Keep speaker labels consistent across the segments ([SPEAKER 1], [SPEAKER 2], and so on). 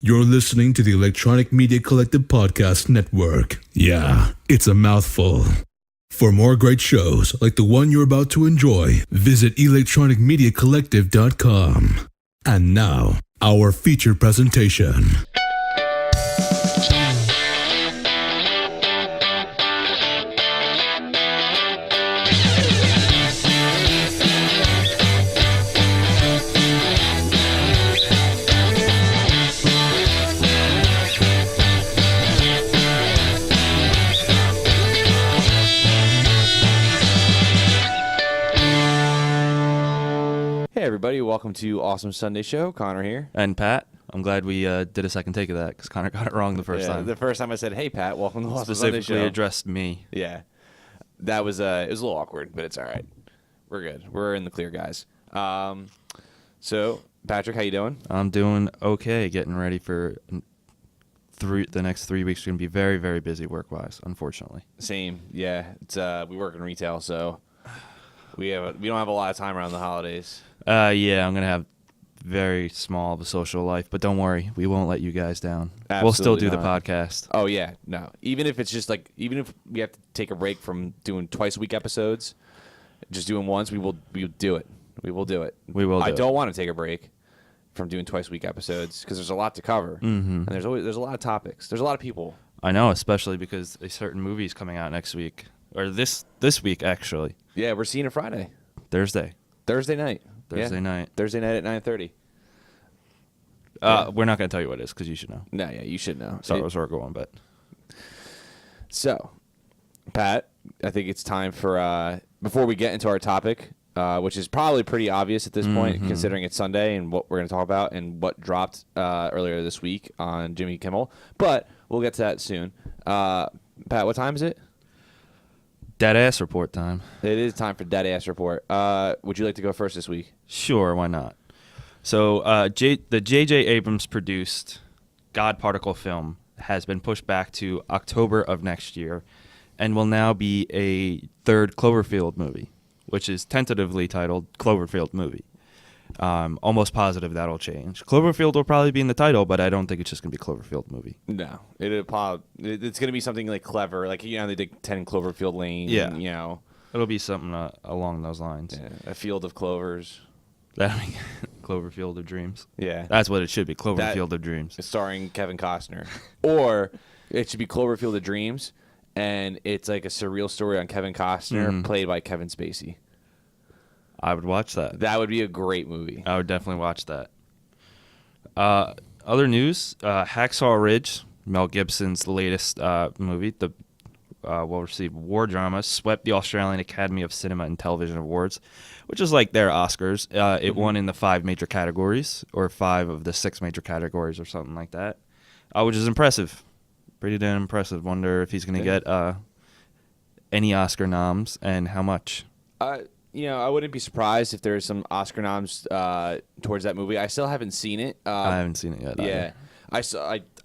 [SPEAKER 1] You're listening to the Electronic Media Collective Podcast Network. Yeah, it's a mouthful. For more great shows like the one you're about to enjoy, visit electronicmediacollective.com. And now, our feature presentation.
[SPEAKER 2] Hey everybody, welcome to Awesome Sunday Show. Connor here.
[SPEAKER 3] And Pat, I'm glad we did a second take of that because Connor got it wrong the first time.
[SPEAKER 2] The first time I said, "Hey Pat, welcome to Awesome Sunday Show."
[SPEAKER 3] Specifically addressed me.
[SPEAKER 2] Yeah, that was it was a little awkward, but it's all right. We're good. We're in the clear, guys. So Patrick, how you doing?
[SPEAKER 3] I'm doing okay. Getting ready for the next 3 weeks. Are gonna be very, very busy work-wise. Unfortunately.
[SPEAKER 2] Same. Yeah, it's we work in retail, so we don't have a lot of time around the holidays.
[SPEAKER 3] Yeah, I'm gonna have very small of a social life, but don't worry, we won't let you guys down.
[SPEAKER 2] Absolutely
[SPEAKER 3] we'll still do
[SPEAKER 2] not.
[SPEAKER 3] the podcast.
[SPEAKER 2] Oh yeah, no. Even if it's just even if we have to take a break from doing twice a week episodes, just doing once, we will do it. We will do it.
[SPEAKER 3] We will.
[SPEAKER 2] I don't want to take a break from doing twice a week episodes because there's a lot to cover, and there's a lot of topics. There's a lot of people.
[SPEAKER 3] I know, especially because a certain movie is coming out next week, or this week actually.
[SPEAKER 2] Yeah, we're seeing it Friday,
[SPEAKER 3] Thursday
[SPEAKER 2] night.
[SPEAKER 3] Thursday night
[SPEAKER 2] at 9:30.
[SPEAKER 3] We're not gonna tell you what it is because you should know.
[SPEAKER 2] No, yeah, you should know.
[SPEAKER 3] Sorry, we're going, but
[SPEAKER 2] So, Pat, I think it's time for before we get into our topic, which is probably pretty obvious at this point, considering it's Sunday and what we're going to talk about and what dropped earlier this week on Jimmy Kimmel. But we'll get to that soon. Pat, what time is it?
[SPEAKER 3] Dead ass report time.
[SPEAKER 2] It is time for Dead Ass Report. Would you like to go first this week?
[SPEAKER 3] Sure, why not? So the J.J. Abrams produced God Particle film has been pushed back to October of next year and will now be a third Cloverfield movie, which is tentatively titled Cloverfield Movie. Almost positive that'll change. Cloverfield will probably be in the title, but I don't think it's just going to be Cloverfield Movie.
[SPEAKER 2] No. It's going to be something like clever. Like, they did 10 Cloverfield Lane.
[SPEAKER 3] Yeah.
[SPEAKER 2] And,
[SPEAKER 3] It'll be something along those lines.
[SPEAKER 2] yeah, a field of clovers.
[SPEAKER 3] Cloverfield of Dreams.
[SPEAKER 2] Yeah.
[SPEAKER 3] That's what it should be, Cloverfield of Dreams.
[SPEAKER 2] Starring Kevin Costner. Or it should be Cloverfield of Dreams, and it's like a surreal story on Kevin Costner, played by Kevin Spacey.
[SPEAKER 3] I would watch that.
[SPEAKER 2] That would be a great movie.
[SPEAKER 3] I would definitely watch that. Other news, Hacksaw Ridge, Mel Gibson's latest movie, will receive war drama, swept the Australian Academy of Cinema and Television Awards, which is like their Oscars. It won in the 5 major categories, or 5 of the 6 major categories, or something like that, which is impressive. Pretty damn impressive. Wonder if he's going to get any Oscar noms and how much.
[SPEAKER 2] I wouldn't be surprised if there's some Oscar noms towards that movie. I still haven't seen it.
[SPEAKER 3] I haven't seen it yet.
[SPEAKER 2] Yeah. I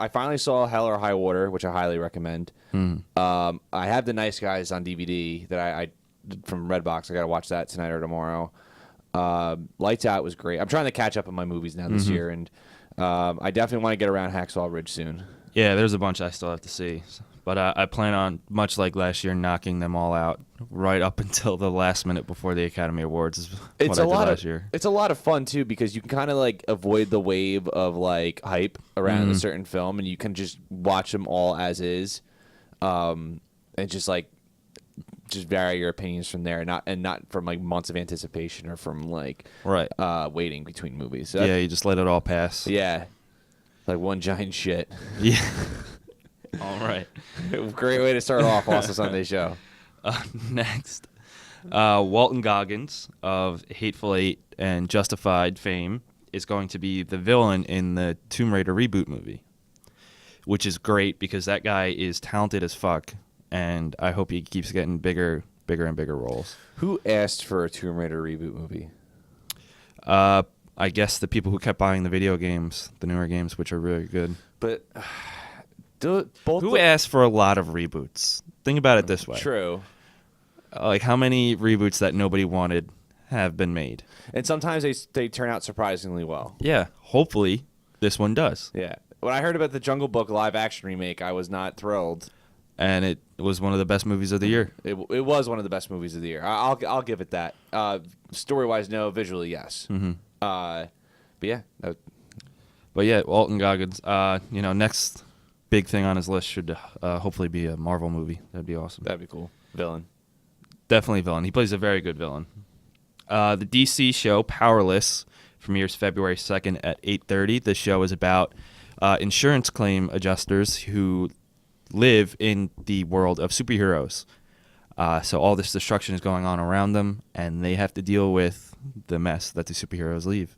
[SPEAKER 2] finally saw Hell or High Water, which I highly recommend. I have The Nice Guys on DVD that I from Redbox. I got to watch that tonight or tomorrow. Lights Out was great. I'm trying to catch up on my movies now this year, and I definitely want to get around Hacksaw Ridge soon. Yeah,
[SPEAKER 3] there's a bunch I still have to see. But I plan on, much like last year, knocking them all out right up until the last minute before the Academy Awards is what I did last year.
[SPEAKER 2] It's a lot of fun, too, because you can kind of avoid the wave of hype around a certain film, and you can just watch them all as is, and just vary your opinions from there, and not from months of anticipation or from waiting between movies. So
[SPEAKER 3] you just let it all pass.
[SPEAKER 2] Yeah, like one giant shit.
[SPEAKER 3] Yeah. All right.
[SPEAKER 2] Great way to start off Awesome Sunday Show.
[SPEAKER 3] Next, Walton Goggins of Hateful Eight and Justified fame is going to be the villain in the Tomb Raider reboot movie, which is great because that guy is talented as fuck, and I hope he keeps getting bigger and bigger roles.
[SPEAKER 2] Who asked for a Tomb Raider reboot movie?
[SPEAKER 3] I guess the people who kept buying the video games, the newer games, which are really good.
[SPEAKER 2] But...
[SPEAKER 3] Who asked for a lot of reboots? Think about it this way.
[SPEAKER 2] True.
[SPEAKER 3] How many reboots that nobody wanted have been made?
[SPEAKER 2] And sometimes they turn out surprisingly well.
[SPEAKER 3] Yeah. Hopefully, this one does.
[SPEAKER 2] Yeah. When I heard about the Jungle Book live action remake, I was not thrilled.
[SPEAKER 3] And it was one of the best movies of the year.
[SPEAKER 2] It was one of the best movies of the year. I'll give it that. Story wise, no. Visually, yes.
[SPEAKER 3] Mm-hmm.
[SPEAKER 2] But yeah.
[SPEAKER 3] But yeah, Walton Goggins. Next big thing on his list should hopefully be a Marvel movie. That'd be awesome.
[SPEAKER 2] That'd be cool. Villain.
[SPEAKER 3] Definitely villain. He plays a very good villain. The DC show Powerless premieres February 2nd at 8:30. The show is about insurance claim adjusters who live in the world of superheroes. So all this destruction is going on around them, and they have to deal with the mess that the superheroes leave.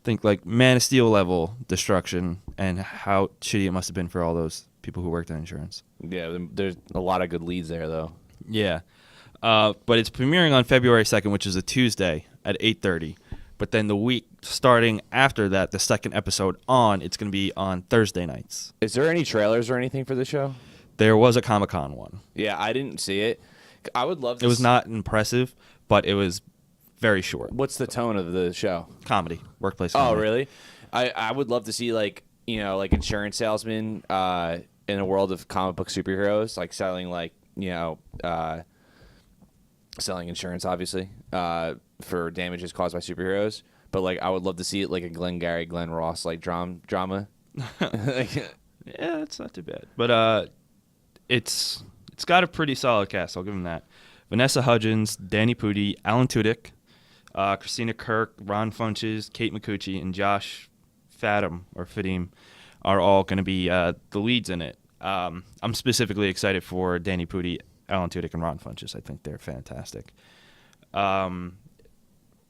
[SPEAKER 3] Think like Man of Steel level destruction, and how shitty it must have been for all those people who worked in insurance.
[SPEAKER 2] Yeah, there's a lot of good leads there, though.
[SPEAKER 3] Yeah. But it's premiering on February 2nd, which is a Tuesday at 8:30. But then the week starting after that, the second episode it's going to be on Thursday nights.
[SPEAKER 2] Is there any trailers or anything for the show?
[SPEAKER 3] There was a Comic-Con one.
[SPEAKER 2] Yeah, I didn't see it. I would love to.
[SPEAKER 3] It was not impressive, but it was very short.
[SPEAKER 2] What's the tone of the show?
[SPEAKER 3] Comedy, workplace
[SPEAKER 2] Oh,
[SPEAKER 3] comedy.
[SPEAKER 2] really? I would love to see like insurance salesmen in a world of comic book superheroes, like selling selling insurance, obviously, for damages caused by superheroes. But like, I would love to see it like a Glengarry Glen Ross like drama.
[SPEAKER 3] Yeah, it's not too bad. But it's got a pretty solid cast. I'll give them that. Vanessa Hudgens, Danny Pudi, Alan Tudyk, Christina Kirk, Ron Funches, Kate McCucci, and Josh Fadim are all going to be the leads in it. I'm specifically excited for Danny Pudi, Alan Tudyk, and Ron Funches. I think they're fantastic.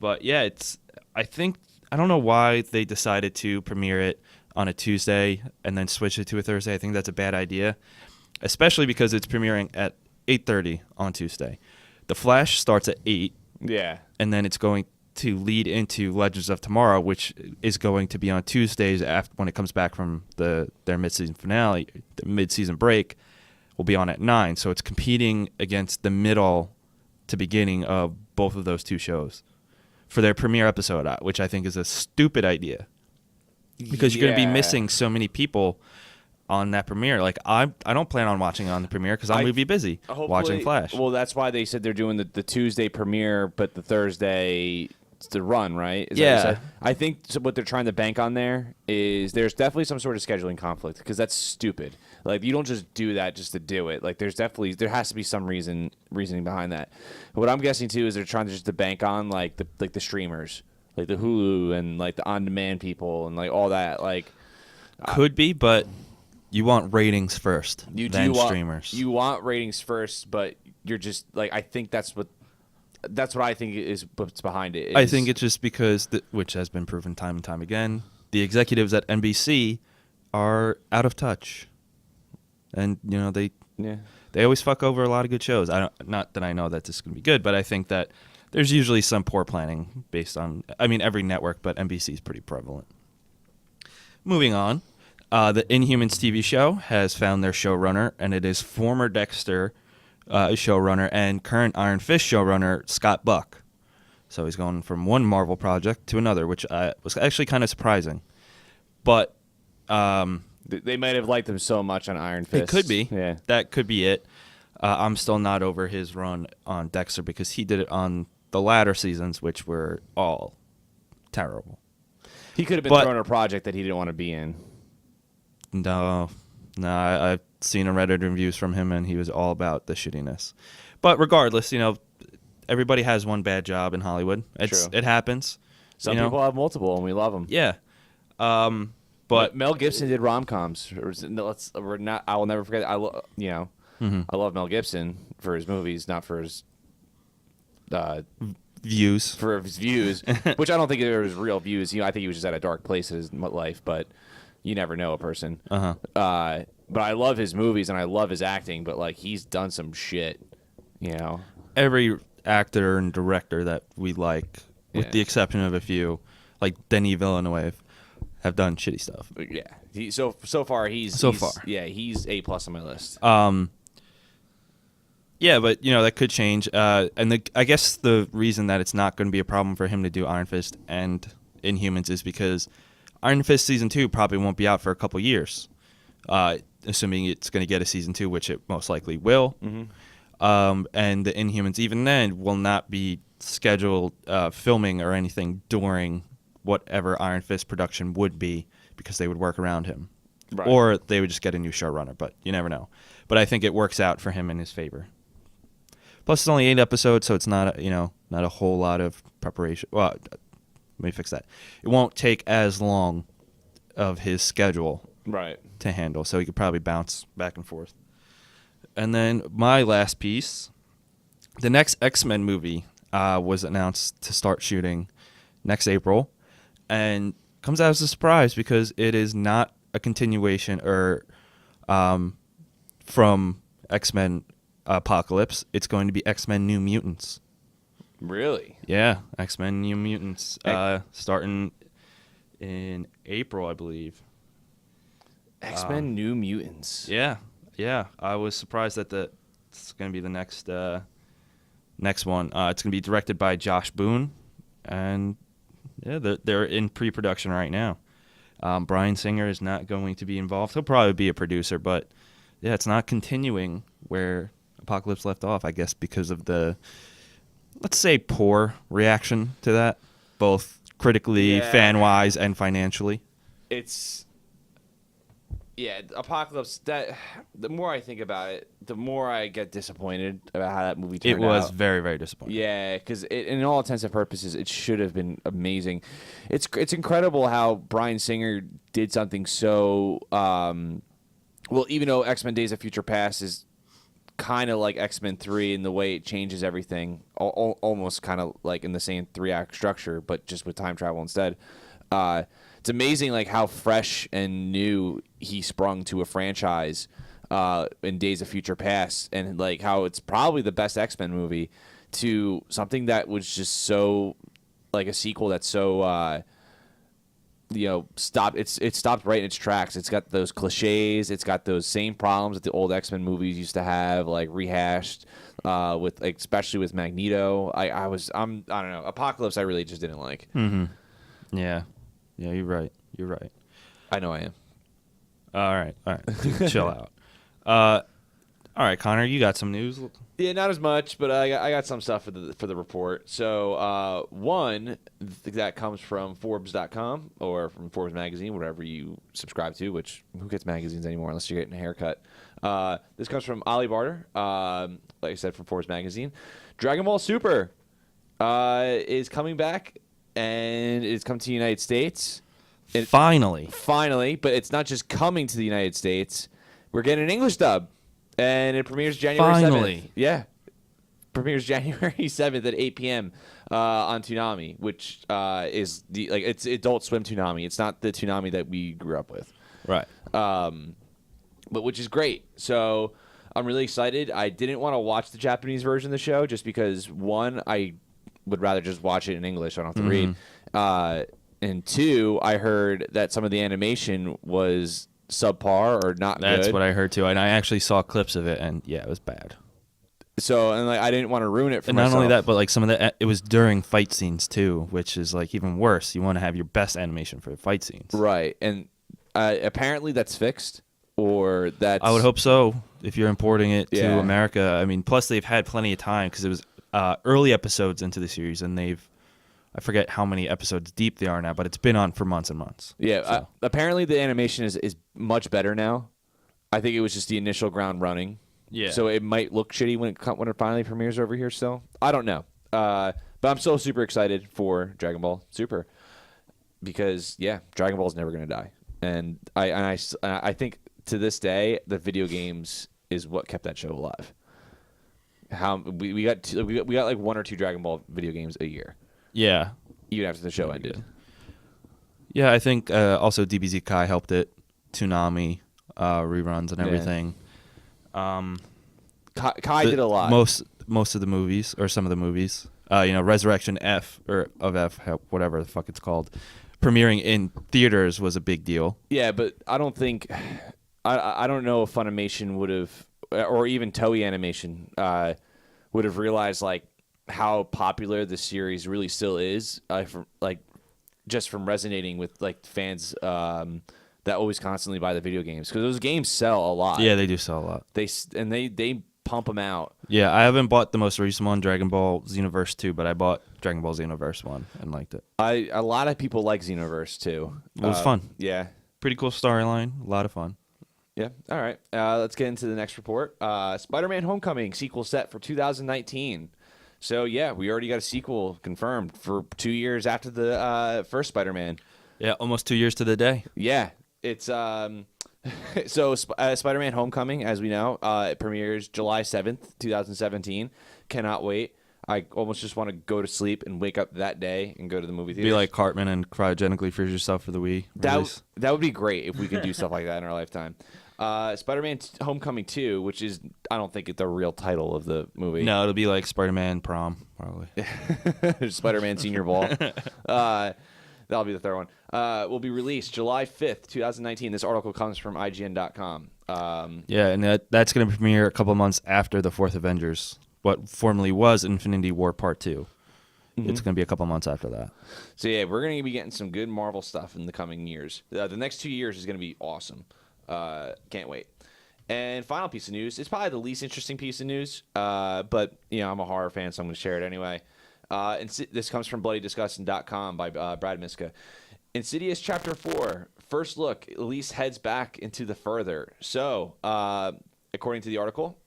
[SPEAKER 3] But yeah, I don't know why they decided to premiere it on a Tuesday and then switch it to a Thursday. I think that's a bad idea, especially because it's premiering at 8:30 on Tuesday. The Flash starts at 8.
[SPEAKER 2] Yeah. And
[SPEAKER 3] then it's going to lead into Legends of Tomorrow, which is going to be on Tuesdays when it comes back from their mid-season finale. The mid-season break will be on at 9. So it's competing against the middle to beginning of both of those two shows for their premiere episode, which I think is a stupid idea. Because you're going to be missing so many people on that premiere. Like, I don't plan on watching it on the premiere because I'm going to be busy watching Flash.
[SPEAKER 2] Well, that's why they said they're doing the Tuesday premiere, but the Thursday the run, right? Is that what you said? I think what they're trying to bank on there is there's definitely some sort of scheduling conflict because that's stupid. Like, you don't just do that just to do it. Like, there has to be some reasoning behind that. What I'm guessing too is they're trying to bank on like the streamers, like the Hulu and like the on-demand people and like all that. Like,
[SPEAKER 3] could be, but you want ratings first, then streamers.
[SPEAKER 2] You want ratings first, but you're just like, I think that's what I think is what's behind it.
[SPEAKER 3] I think it's just because, which has been proven time and time again, the executives at NBC are out of touch, and they always fuck over a lot of good shows. Not that I know that this is going to be good, but I think that there's usually some poor planning based on, every network, but NBC is pretty prevalent. Moving on, the Inhumans TV show has found their showrunner, and it is former Dexter showrunner and current Iron Fist showrunner Scott Buck. So he's going from one Marvel project to another, which was actually kind of surprising. But
[SPEAKER 2] they might have liked him so much on Iron Fist.
[SPEAKER 3] It could be.
[SPEAKER 2] Yeah.
[SPEAKER 3] That could be it. I'm still not over his run on Dexter because he did it on the latter seasons, which were all terrible.
[SPEAKER 2] He could have been thrown a project that he didn't want to be in.
[SPEAKER 3] No, I've seen a Reddit reviews from him, and he was all about the shittiness. But regardless, everybody has one bad job in Hollywood. It happens.
[SPEAKER 2] Some people have multiple, and we love them.
[SPEAKER 3] Yeah. But
[SPEAKER 2] Mel Gibson did rom-coms. I will never forget. I love Mel Gibson for his movies, not for his
[SPEAKER 3] views.
[SPEAKER 2] For his views, which I don't think it was real views. I think he was just at a dark place in his life, but you never know a person. But I love his movies and I love his acting, but like, he's done some shit,
[SPEAKER 3] Every actor and director that we like, with the exception of a few, like Denis Villeneuve, have done shitty stuff.
[SPEAKER 2] Yeah. So far he's A+ on my list.
[SPEAKER 3] Yeah, but that could change. And I guess the reason that it's not going to be a problem for him to do Iron Fist and Inhumans is because Iron Fist season 2 probably won't be out for a couple years, assuming it's going to get a season 2, which it most likely will. And the Inhumans, even then, will not be scheduled filming or anything during whatever Iron Fist production would be, because they would work around him.
[SPEAKER 2] Right.
[SPEAKER 3] Or they would just get a new showrunner, but you never know. But I think it works out for him in his favor. Plus, it's only 8 episodes, so it's not a whole lot of preparation. Well, let me fix that. It won't take as long of his schedule
[SPEAKER 2] Right.
[SPEAKER 3] to handle, so he could probably bounce back and forth. And then my last piece, the next X-Men movie was announced to start shooting next April, and comes out as a surprise because it is not a continuation or from X-Men Apocalypse. It's going to be X-Men New Mutants.
[SPEAKER 2] Really?
[SPEAKER 3] Yeah, X-Men New Mutants starting in April, I believe.
[SPEAKER 2] X-Men New Mutants.
[SPEAKER 3] Yeah. I was surprised that it's going to be the next one. It's going to be directed by Josh Boone, and yeah, they're in pre-production right now. Bryan Singer is not going to be involved. He'll probably be a producer, but yeah, it's not continuing where Apocalypse left off, I guess, because of the, let's say, poor reaction to that, both critically, fan-wise, and financially.
[SPEAKER 2] Apocalypse, that the more I think about it, the more I get disappointed about how that movie turned out.
[SPEAKER 3] It was very, very disappointing.
[SPEAKER 2] Yeah, because in all intents and purposes, it should have been amazing. It's incredible how Bryan Singer did something so well, even though X-Men Days of Future Past is kind of like X-Men 3 in the way it changes everything, almost kind of like in the same 3-act structure, but just with time travel instead. It's amazing like how fresh and new he sprung to a franchise in Days of Future Past, and like how it's probably the best X-Men movie, to something that was just so like a sequel that's so stopped. It stopped right in its tracks. It's got those cliches. It's got those same problems that the old X-Men movies used to have, like rehashed with especially with Magneto. I don't know. Apocalypse I really just didn't like.
[SPEAKER 3] Mm-hmm. Yeah, you're right.
[SPEAKER 2] I know I am.
[SPEAKER 3] All right. Chill out. All right, Connor, you got some news?
[SPEAKER 2] Yeah, not as much, but I got some stuff for the report. So one that comes from Forbes.com or from Forbes magazine, whatever you subscribe to. Which who gets magazines anymore unless you're getting a haircut? This comes from Ali Barter, like I said, from Forbes magazine. Dragon Ball Super is coming back, and it's come to the United States.
[SPEAKER 3] Finally,
[SPEAKER 2] but it's not just coming to the United States. We're getting an English dub, and it premieres January 7th. Yeah. Premieres January 7th at 8 p.m. On Toonami, which is it's Adult Swim Toonami. It's not the Toonami that we grew up with.
[SPEAKER 3] right?
[SPEAKER 2] But which is great. So I'm really excited. I didn't want to watch the Japanese version of the show just because, one, I would rather just watch it in English. I don't have to read. And two, I heard that some of the animation was subpar or not good.
[SPEAKER 3] That's what I heard too, and I actually saw clips of it, and yeah, it was bad.
[SPEAKER 2] So, and like I didn't want to ruin it for
[SPEAKER 3] myself.
[SPEAKER 2] myself.
[SPEAKER 3] Not only that, but like some of it was during fight scenes too, which is like even worse. You want to have your best animation for the fight scenes,
[SPEAKER 2] right? And apparently that's fixed, or that's.
[SPEAKER 3] I would hope so. If you're importing it to America, I mean, plus they've had plenty of time because it was early episodes into the series, and I forget how many episodes deep they are now, but it's been on for months and months.
[SPEAKER 2] Yeah,
[SPEAKER 3] so.
[SPEAKER 2] Apparently the animation is much better now. I think it was just the initial ground running.
[SPEAKER 3] Yeah.
[SPEAKER 2] So it might look shitty when it finally premieres over here still. I don't know. But I'm still super excited for Dragon Ball Super because, yeah, Dragon Ball is never going to die. And I think to this day, the video games is what kept that show alive. We got like 1 or 2 Dragon Ball video games a year. Yeah. Even after the show ended.
[SPEAKER 3] Yeah, I think also DBZ Kai helped it. Toonami reruns and everything.
[SPEAKER 2] Kai did a lot.
[SPEAKER 3] Most of the movies, or some of the movies. Resurrection F, or of F, whatever the fuck it's called, premiering in theaters was a big deal.
[SPEAKER 2] Yeah, but I don't think... I don't know if Funimation would have... Or even Toei Animation would have realized, like, how popular the series really still is. just from resonating with like fans that always constantly buy the video games, because those games sell a lot.
[SPEAKER 3] Yeah, they do sell a lot.
[SPEAKER 2] They pump them out.
[SPEAKER 3] Yeah, I haven't bought the most recent one, Dragon Ball Xenoverse 2, but I bought Dragon Ball Xenoverse 1 and liked it.
[SPEAKER 2] A lot of people like Xenoverse too.
[SPEAKER 3] It was fun.
[SPEAKER 2] Yeah.
[SPEAKER 3] Pretty cool storyline. A lot of fun.
[SPEAKER 2] Yeah. All right. Let's get into the next report. Spider-Man: Homecoming sequel set for 2019. So yeah, we already got a sequel confirmed for 2 years after the first Spider-Man.
[SPEAKER 3] Yeah, almost 2 years to the day.
[SPEAKER 2] Yeah. It's so Spider-Man: Homecoming, as we know, it premieres July 7th, 2017. Cannot wait. I almost just want to go to sleep and wake up that day and go to the movie theater.
[SPEAKER 3] Be like Cartman and cryogenically freeze yourself for the Wii release.
[SPEAKER 2] That would be great if we could do stuff like that in our lifetime. Spider-Man: Homecoming 2, which is, I don't think, the real title of the movie.
[SPEAKER 3] No, it'll be like Spider-Man Prom, probably.
[SPEAKER 2] Spider-Man Senior Ball. That'll be the third one. Will be released July 5th, 2019. This article comes from IGN.com.
[SPEAKER 3] Yeah, and that's going to premiere a couple months after the fourth Avengers, what formerly was Infinity War Part 2. Mm-hmm. It's going to be a couple months after that.
[SPEAKER 2] So, yeah, we're going to be getting some good Marvel stuff in the coming years. The next 2 years is going to be awesome. Can't wait. And final piece of news. It's probably the least interesting piece of news, but, I'm a horror fan, so I'm going to share it anyway. And this comes from BloodyDisgusting.com by Brad Miska. Insidious Chapter 4, first look, Elise heads back into the further. So, according to the article,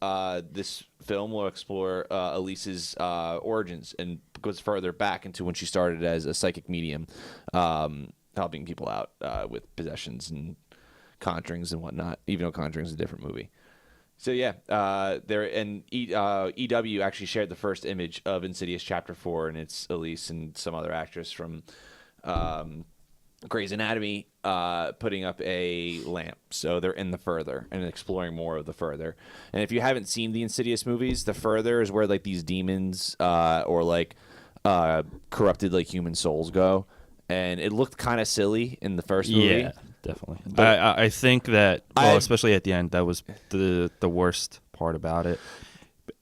[SPEAKER 2] this film will explore Elise's origins and goes further back into when she started as a psychic medium, helping people out with possessions and Conjurings and whatnot, even though Conjuring is a different movie. So yeah, EW actually shared the first image of Insidious Chapter 4, and it's Elise and some other actress from Grey's Anatomy putting up a lamp. So they're in the further and exploring more of the further. And if you haven't seen the Insidious movies, the further is where like these demons or like corrupted like human souls go. And it looked kind of silly in the first movie.
[SPEAKER 3] Yeah, definitely. But I think that, especially at the end, that was the worst part about it.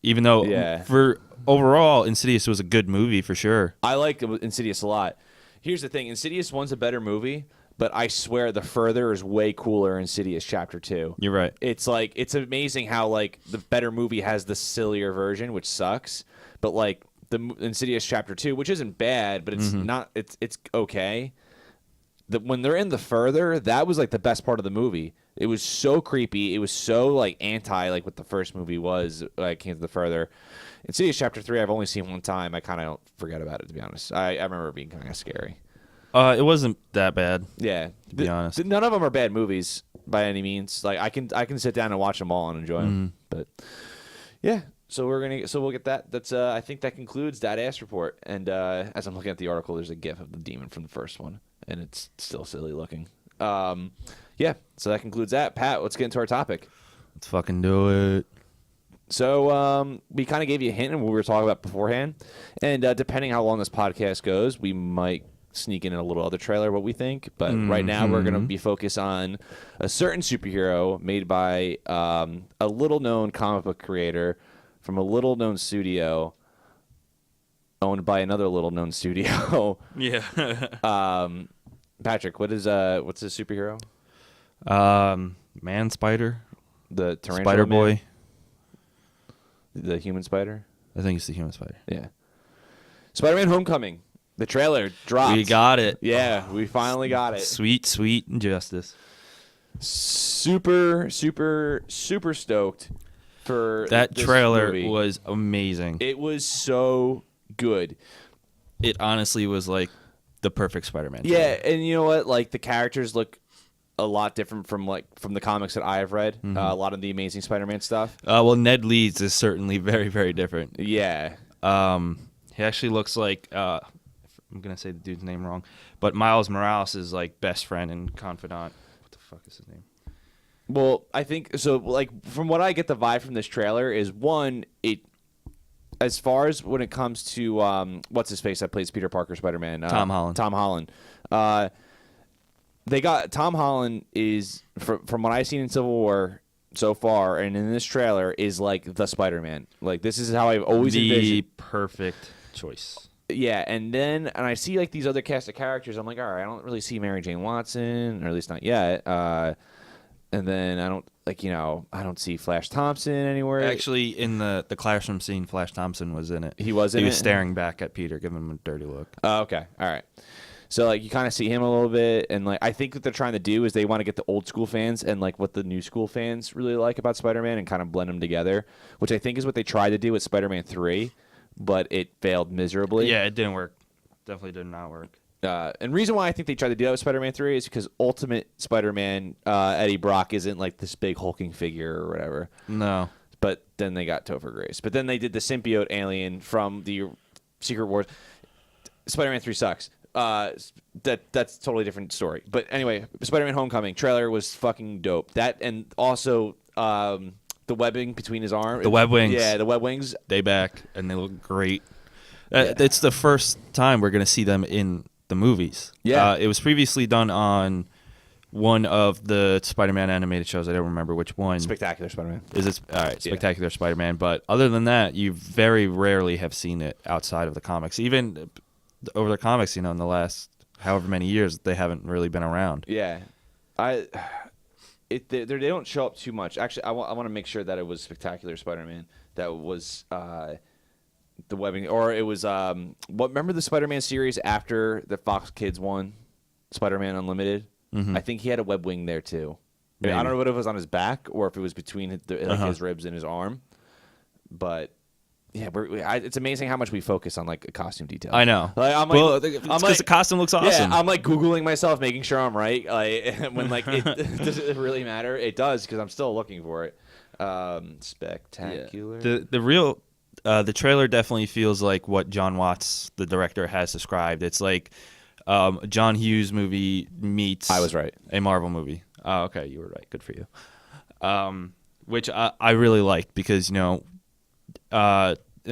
[SPEAKER 3] Even though for overall, Insidious was a good movie for sure.
[SPEAKER 2] I like Insidious a lot. Here's the thing. Insidious 1's a better movie, but I swear the further is way cooler in Insidious Chapter 2.
[SPEAKER 3] You're right.
[SPEAKER 2] It's like, it's amazing how like the better movie has the sillier version, which sucks. But like the Insidious Chapter 2, which isn't bad, but it's not, it's okay. When they're in the further, that was like the best part of the movie. It was so creepy. It was so like anti like what the first movie was. I came to the further. Insidious Chapter 3, I've only seen one time. I kind of forget about it, to be honest. I remember it being kind of scary.
[SPEAKER 3] It wasn't that bad.
[SPEAKER 2] Yeah,
[SPEAKER 3] to be honest.
[SPEAKER 2] None of them are bad movies by any means. Like I can sit down and watch them all and enjoy them. But yeah, so we'll get that. That's I think that concludes that A.S.S report. And as I'm looking at the article, there's a GIF of the demon from the first one, and it's still silly looking. Yeah, so that concludes that. Pat, let's get into our topic.
[SPEAKER 3] Let's fucking do it.
[SPEAKER 2] So we kind of gave you a hint of what we were talking about beforehand, and depending how long this podcast goes, we might sneak in a little other trailer what we think. But right now we're going to be focused on a certain superhero made by a little-known comic book creator from a little-known studio owned by another little-known studio.
[SPEAKER 3] Yeah.
[SPEAKER 2] Patrick, what's his superhero?
[SPEAKER 3] Man Spider.
[SPEAKER 2] The Tarantula
[SPEAKER 3] Spider
[SPEAKER 2] Man?
[SPEAKER 3] Boy.
[SPEAKER 2] The Human Spider?
[SPEAKER 3] I think it's the Human Spider.
[SPEAKER 2] Yeah. Spider-Man Homecoming. The trailer dropped.
[SPEAKER 3] We got it.
[SPEAKER 2] Yeah, we finally got it.
[SPEAKER 3] Sweet, sweet injustice.
[SPEAKER 2] Super, super, super stoked for
[SPEAKER 3] that
[SPEAKER 2] this
[SPEAKER 3] trailer
[SPEAKER 2] movie.
[SPEAKER 3] was amazing.
[SPEAKER 2] It was so good.
[SPEAKER 3] It honestly was like the perfect Spider-Man.
[SPEAKER 2] Yeah, and you know what? Like the characters look a lot different from the comics that I have read. A lot of the Amazing Spider-Man stuff.
[SPEAKER 3] Well, Ned Leeds is certainly very, very different.
[SPEAKER 2] Yeah.
[SPEAKER 3] He actually looks like I'm gonna say the dude's name wrong, but Miles Morales is like best friend and confidant. What the fuck is his name?
[SPEAKER 2] Well, I think so. Like from what I get, the vibe from this trailer is one. As far as when it comes to what's his face that plays Peter Parker Spider-Man,
[SPEAKER 3] Tom Holland.
[SPEAKER 2] Tom Holland. They got Tom Holland is from what I've seen in Civil War so far, and in this trailer is like the Spider-Man. Like this is how I've always envisioned.
[SPEAKER 3] Perfect choice.
[SPEAKER 2] Yeah, and I see like these other cast of characters. I'm like, all right, I don't really see Mary Jane Watson, or at least not yet. And then I don't I don't see Flash Thompson anywhere.
[SPEAKER 3] Actually, in the classroom scene, Flash Thompson was in it.
[SPEAKER 2] He was in
[SPEAKER 3] He was
[SPEAKER 2] it?
[SPEAKER 3] staring back at Peter, giving him a dirty look.
[SPEAKER 2] Oh, okay, all right. So like you kind of see him a little bit, and like I think what they're trying to do is they want to get the old school fans and like what the new school fans really like about Spider-Man and kind of blend them together, which I think is what they tried to do with Spider-Man 3, but it failed miserably.
[SPEAKER 3] Yeah, it didn't work. Definitely did not work.
[SPEAKER 2] And reason why I think they tried to do that with Spider-Man 3 is because Ultimate Spider-Man, Eddie Brock isn't like this big hulking figure or whatever.
[SPEAKER 3] No.
[SPEAKER 2] But then they got Topher Grace. But then they did the symbiote alien from the Secret Wars. Spider-Man 3 sucks. That's a totally different story. But anyway, Spider-Man Homecoming trailer was fucking dope. That and also the webbing between his arms.
[SPEAKER 3] The web wings.
[SPEAKER 2] Yeah, the web wings.
[SPEAKER 3] They back, and they look great. It's the first time we're going to see them in the movies.
[SPEAKER 2] Yeah.
[SPEAKER 3] It was previously done on one of the Spider-Man animated shows. I don't remember which one.
[SPEAKER 2] Spectacular Spider-Man.
[SPEAKER 3] Is it? All right,
[SPEAKER 2] Yeah.
[SPEAKER 3] Spectacular Spider-Man. But other than that, you very rarely have seen it outside of the comics. Even over the comics, in the last however many years, they haven't really been around.
[SPEAKER 2] Yeah. They don't show up too much. Actually, I want to make sure that it was Spectacular Spider-Man that was the webbing, or it was remember the Spider-Man series after the Fox Kids one, Spider-Man Unlimited?
[SPEAKER 3] Mm-hmm.
[SPEAKER 2] I think he had a web wing there too. I
[SPEAKER 3] Maybe.
[SPEAKER 2] don't know if it was on his back or if it was between his ribs and his arm, but yeah, it's amazing how much we focus on like a costume detail.
[SPEAKER 3] I know.
[SPEAKER 2] Like, I'm
[SPEAKER 3] well,
[SPEAKER 2] like,
[SPEAKER 3] because the costume looks awesome.
[SPEAKER 2] yeah, I'm like Googling myself, making sure I'm right. Like when like does it really matter? It does because I'm still looking for it. Spectacular.
[SPEAKER 3] Yeah. The trailer definitely feels like what John Watts, the director, has described. It's like a John Hughes movie meets
[SPEAKER 2] I was right.
[SPEAKER 3] a Marvel movie. Oh, okay, you were right. Good for you. Which I really liked because, in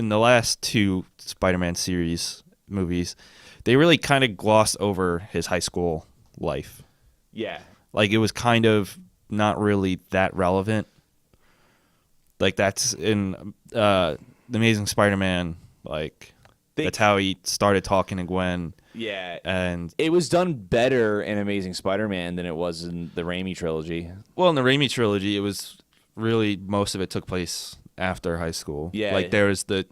[SPEAKER 3] the last two Spider-Man series movies, they really kind of glossed over his high school life.
[SPEAKER 2] Yeah.
[SPEAKER 3] Like, it was kind of not really that relevant. Like, that's in The Amazing Spider-Man, like, that's how he started talking to Gwen.
[SPEAKER 2] Yeah.
[SPEAKER 3] And
[SPEAKER 2] it was done better in Amazing Spider-Man than it was in the Raimi trilogy.
[SPEAKER 3] well, in the Raimi trilogy, it was really, most of it took place after high school.
[SPEAKER 2] Yeah.
[SPEAKER 3] Like, there was the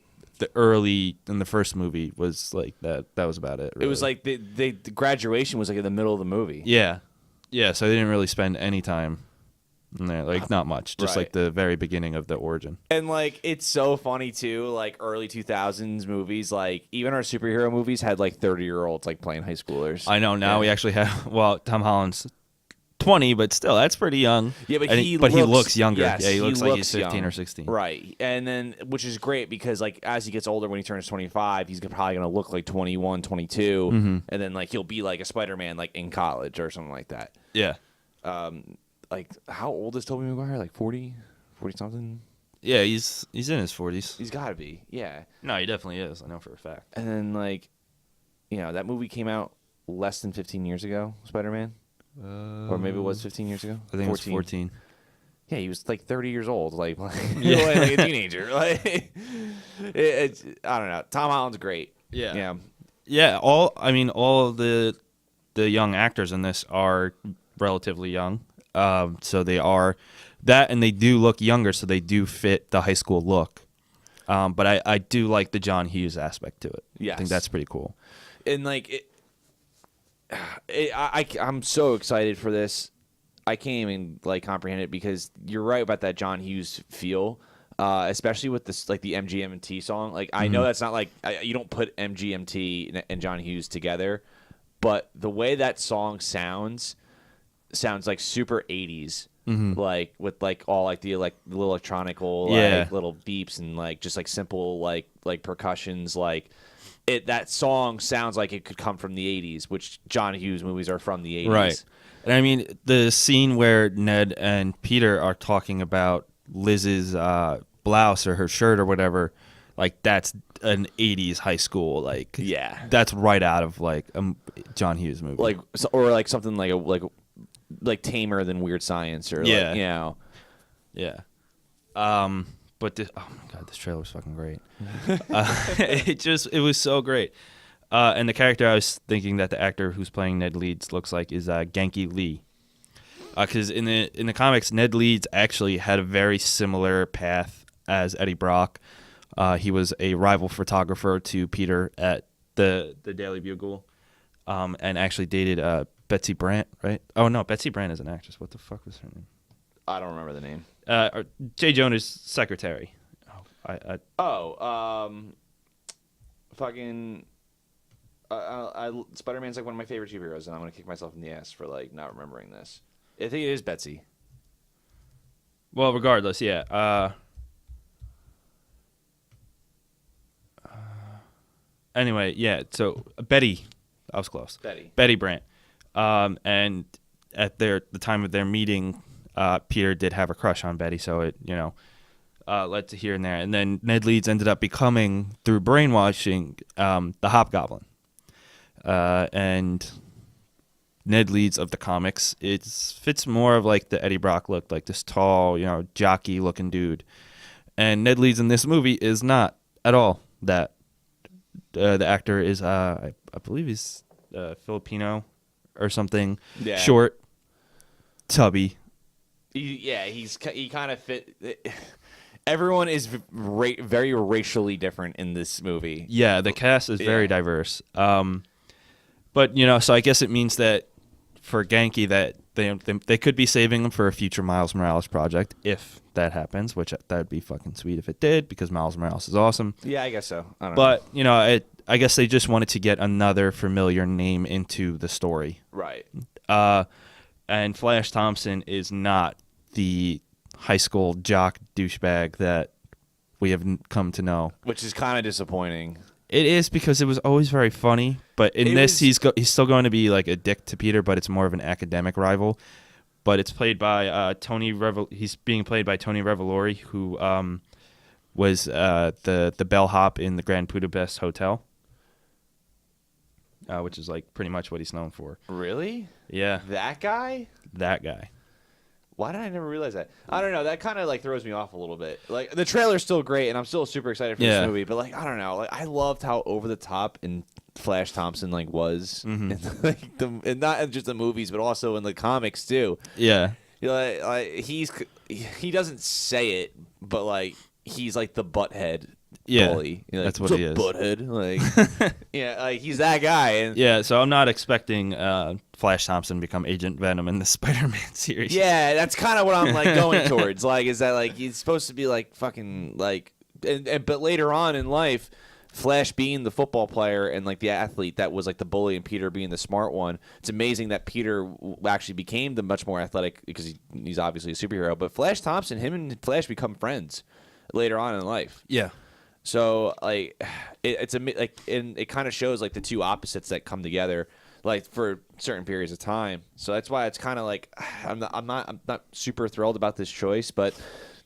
[SPEAKER 3] early, in the first movie, was like that was about it, really.
[SPEAKER 2] It was like the graduation was like in the middle of the movie.
[SPEAKER 3] Yeah. Yeah, so they didn't really spend any time in there. Like, not much. Just
[SPEAKER 2] Right.
[SPEAKER 3] like the very beginning of the origin.
[SPEAKER 2] And like it's so funny too, like early 2000s movies, like even our superhero movies had like 30-year-olds like playing high schoolers.
[SPEAKER 3] I know, now
[SPEAKER 2] Yeah.
[SPEAKER 3] we actually have, well, Tom Holland's 20, but still, that's pretty young.
[SPEAKER 2] Yeah, but
[SPEAKER 3] And
[SPEAKER 2] he
[SPEAKER 3] he looks younger.
[SPEAKER 2] Yes,
[SPEAKER 3] yeah, he looks like he's 15
[SPEAKER 2] young.
[SPEAKER 3] or 16.
[SPEAKER 2] Right. And then which is great because like as he gets older, when he turns 25, he's probably going to look like 21, 22,
[SPEAKER 3] Mm-hmm.
[SPEAKER 2] and then like he'll be like a Spider-Man like in college or something like that.
[SPEAKER 3] Yeah.
[SPEAKER 2] Like how old is Tobey Maguire? Like 40 something?
[SPEAKER 3] Yeah, he's in his 40s.
[SPEAKER 2] He's got to be. Yeah.
[SPEAKER 3] No, he definitely is. I know for a fact.
[SPEAKER 2] And then like that movie came out less than 15 years ago, Spider-Man. Or maybe it was 15 years ago.
[SPEAKER 3] I think it was 14.
[SPEAKER 2] Yeah, he was like 30 years old, like
[SPEAKER 3] Yeah.
[SPEAKER 2] like a teenager. Like it's I don't know. Tom Holland's great.
[SPEAKER 3] Yeah. Yeah, all of the young actors in this are relatively young. So they are that, and they do look younger, so they do fit the high school look. But I do like the John Hughes aspect to it.
[SPEAKER 2] Yes.
[SPEAKER 3] I think that's pretty cool.
[SPEAKER 2] And like I'm so excited for this. I can't even like comprehend it because you're right about that John Hughes feel, especially with this like the MGMT song. Like I know that's not like you don't put MGMT and John Hughes together, but the way that song sounds like super 80s. Like with like all like the little electronical like little beeps and like just like simple like percussions like that song sounds like it could come from the 80s, which John Hughes movies are from the 80s.
[SPEAKER 3] Right. And I mean, the scene where Ned and Peter are talking about Liz's blouse or her shirt or whatever, like that's an 80s high school, like
[SPEAKER 2] Yeah.
[SPEAKER 3] that's right out of like a John Hughes movie.
[SPEAKER 2] Like or like something like Tamer Than Weird Science or
[SPEAKER 3] Yeah.
[SPEAKER 2] like,
[SPEAKER 3] Yeah. But oh my god, this trailer was fucking great. It was so great. And the character I was thinking that the actor who's playing Ned Leeds looks like is Genki Lee. Because in the comics, Ned Leeds actually had a very similar path as Eddie Brock. He was a rival photographer to Peter at the Daily Bugle, and actually dated Betsy Brandt, right? Oh no, Betsy Brandt is an actress. What the fuck was her name?
[SPEAKER 2] I don't remember the name.
[SPEAKER 3] Jay Jonah's secretary.
[SPEAKER 2] Fucking. Spider-Man's like one of my favorite superheroes, and I'm gonna kick myself in the ass for like not remembering this. I think it is Betsy.
[SPEAKER 3] Well, regardless, yeah. Anyway, yeah. So Betty, I was close. Betty Brandt. And at the time of their meeting, Peter did have a crush on Betty, so it led to here and there. And then Ned Leeds ended up becoming, through brainwashing, the Hobgoblin. And Ned Leeds of the comics, it fits more of like the Eddie Brock look, like this tall, jockey looking dude. And Ned Leeds in this movie is not at all that. The actor is, I believe he's Filipino or something. Yeah. Short, tubby.
[SPEAKER 2] He kind of fit. Everyone is very racially different in this movie.
[SPEAKER 3] Yeah, the cast is very diverse. But so I guess it means that for Genki that they could be saving him for a future Miles Morales project if that happens, which that would be fucking sweet if it did, because Miles Morales is awesome.
[SPEAKER 2] Yeah, I guess so. I don't know.
[SPEAKER 3] But I guess they just wanted to get another familiar name into the story.
[SPEAKER 2] Right.
[SPEAKER 3] And Flash Thompson is not the high school jock douchebag that we have come to know,
[SPEAKER 2] which is kind of disappointing.
[SPEAKER 3] It is, because it was always very funny, but he's still going to be like a dick to Peter, but it's more of an academic rival. But it's played by he's being played by Tony Revolori, who was the bellhop in the Grand Budapest Hotel, which is like pretty much what he's known for.
[SPEAKER 2] Really?
[SPEAKER 3] Yeah.
[SPEAKER 2] That guy?
[SPEAKER 3] That guy.
[SPEAKER 2] Why did I never realize that? I don't know. That kind of like throws me off a little bit. Like the trailer's still great, and I'm still super excited for this movie. But like I don't know. Like I loved how over the top and Flash Thompson like was, and not just the movies, but also in the comics too.
[SPEAKER 3] Yeah.
[SPEAKER 2] He doesn't say it, but like he's like the butthead.
[SPEAKER 3] Yeah,
[SPEAKER 2] bully.
[SPEAKER 3] that's what he is.
[SPEAKER 2] Butthead, like he's that guy. And
[SPEAKER 3] so I'm not expecting Flash Thompson to become Agent Venom in the Spider-Man series.
[SPEAKER 2] Yeah, that's kind of what I'm like going towards. Like, is that like he's supposed to be like fucking like, but later on in life, Flash being the football player and like the athlete that was like the bully, and Peter being the smart one. It's amazing that Peter actually became the much more athletic because he's obviously a superhero. But Flash Thompson, him and Flash become friends later on in life.
[SPEAKER 3] Yeah.
[SPEAKER 2] So like it kind of shows like the two opposites that come together like for certain periods of time. So that's why it's kind of like I'm not super thrilled about this choice, but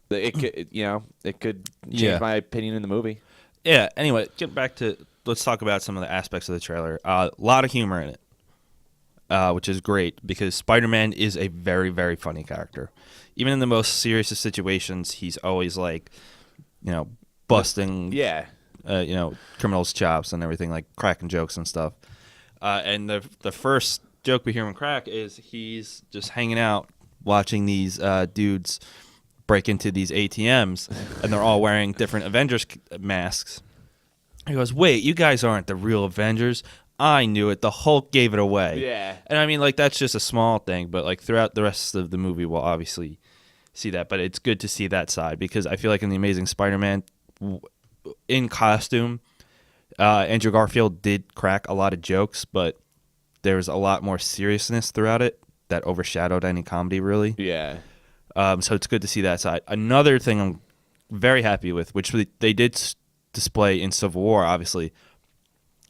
[SPEAKER 2] it could change my opinion in the movie.
[SPEAKER 3] Yeah. Anyway, let's talk about some of the aspects of the trailer. A lot of humor in it, which is great because Spider-Man is a very, very funny character. Even in the most serious of situations, he's always like, busting, criminals' chops and everything, like cracking jokes and stuff. And the first joke we hear him crack is he's just hanging out watching these dudes break into these ATMs, and they're all wearing different Avengers masks. He goes, "Wait, you guys aren't the real Avengers. I knew it. The Hulk gave it away."
[SPEAKER 2] Yeah.
[SPEAKER 3] And I mean, like, that's just a small thing, but like throughout the rest of the movie, we'll obviously see that. But it's good to see that side because I feel like in The Amazing Spider-Man, in costume, Andrew Garfield did crack a lot of jokes, but there's a lot more seriousness throughout it that overshadowed any comedy, really.
[SPEAKER 2] Yeah.
[SPEAKER 3] So it's good to see that side. Another thing I'm very happy with, which they did display in Civil War, obviously,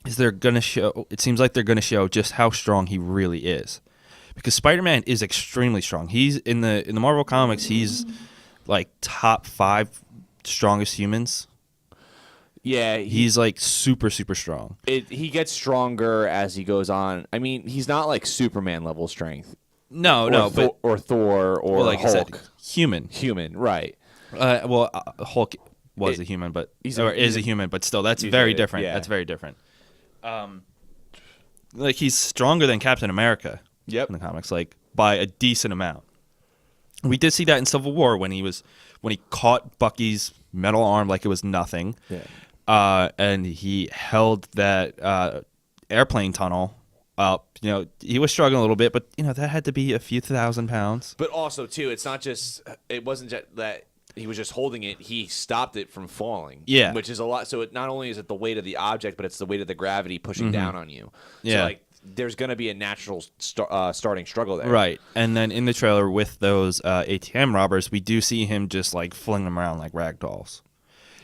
[SPEAKER 3] is they're going to show, it seems like they're going to show just how strong he really is. Because Spider-Man is extremely strong. He's in the Marvel comics, he's like top 5 strongest humans.
[SPEAKER 2] Yeah,
[SPEAKER 3] he's like super, super strong.
[SPEAKER 2] He gets stronger as he goes on. I mean, he's not like Superman level strength.
[SPEAKER 3] No,
[SPEAKER 2] or Thor or
[SPEAKER 3] like
[SPEAKER 2] Hulk.
[SPEAKER 3] I said, human,
[SPEAKER 2] right?
[SPEAKER 3] Hulk was a human, but
[SPEAKER 2] is
[SPEAKER 3] a human, but still, that's very different.
[SPEAKER 2] Yeah.
[SPEAKER 3] That's very different. Like he's stronger than Captain America.
[SPEAKER 2] Yep.
[SPEAKER 3] In the comics, like by a decent amount. We did see that in Civil War when he caught Bucky's metal arm like it was nothing.
[SPEAKER 2] Yeah.
[SPEAKER 3] And he held that airplane tunnel up. You know, he was struggling a little bit, but you know that had to be a few 1,000 pounds.
[SPEAKER 2] But also too, it wasn't just that he was just holding it. He stopped it from falling.
[SPEAKER 3] Yeah.
[SPEAKER 2] Which is a lot. So it not only is it the weight of the object, but it's the weight of the gravity pushing down on you.
[SPEAKER 3] Yeah.
[SPEAKER 2] So like there's going to be a natural starting struggle there.
[SPEAKER 3] Right. And then in the trailer with those ATM robbers, we do see him just like fling them around like rag dolls,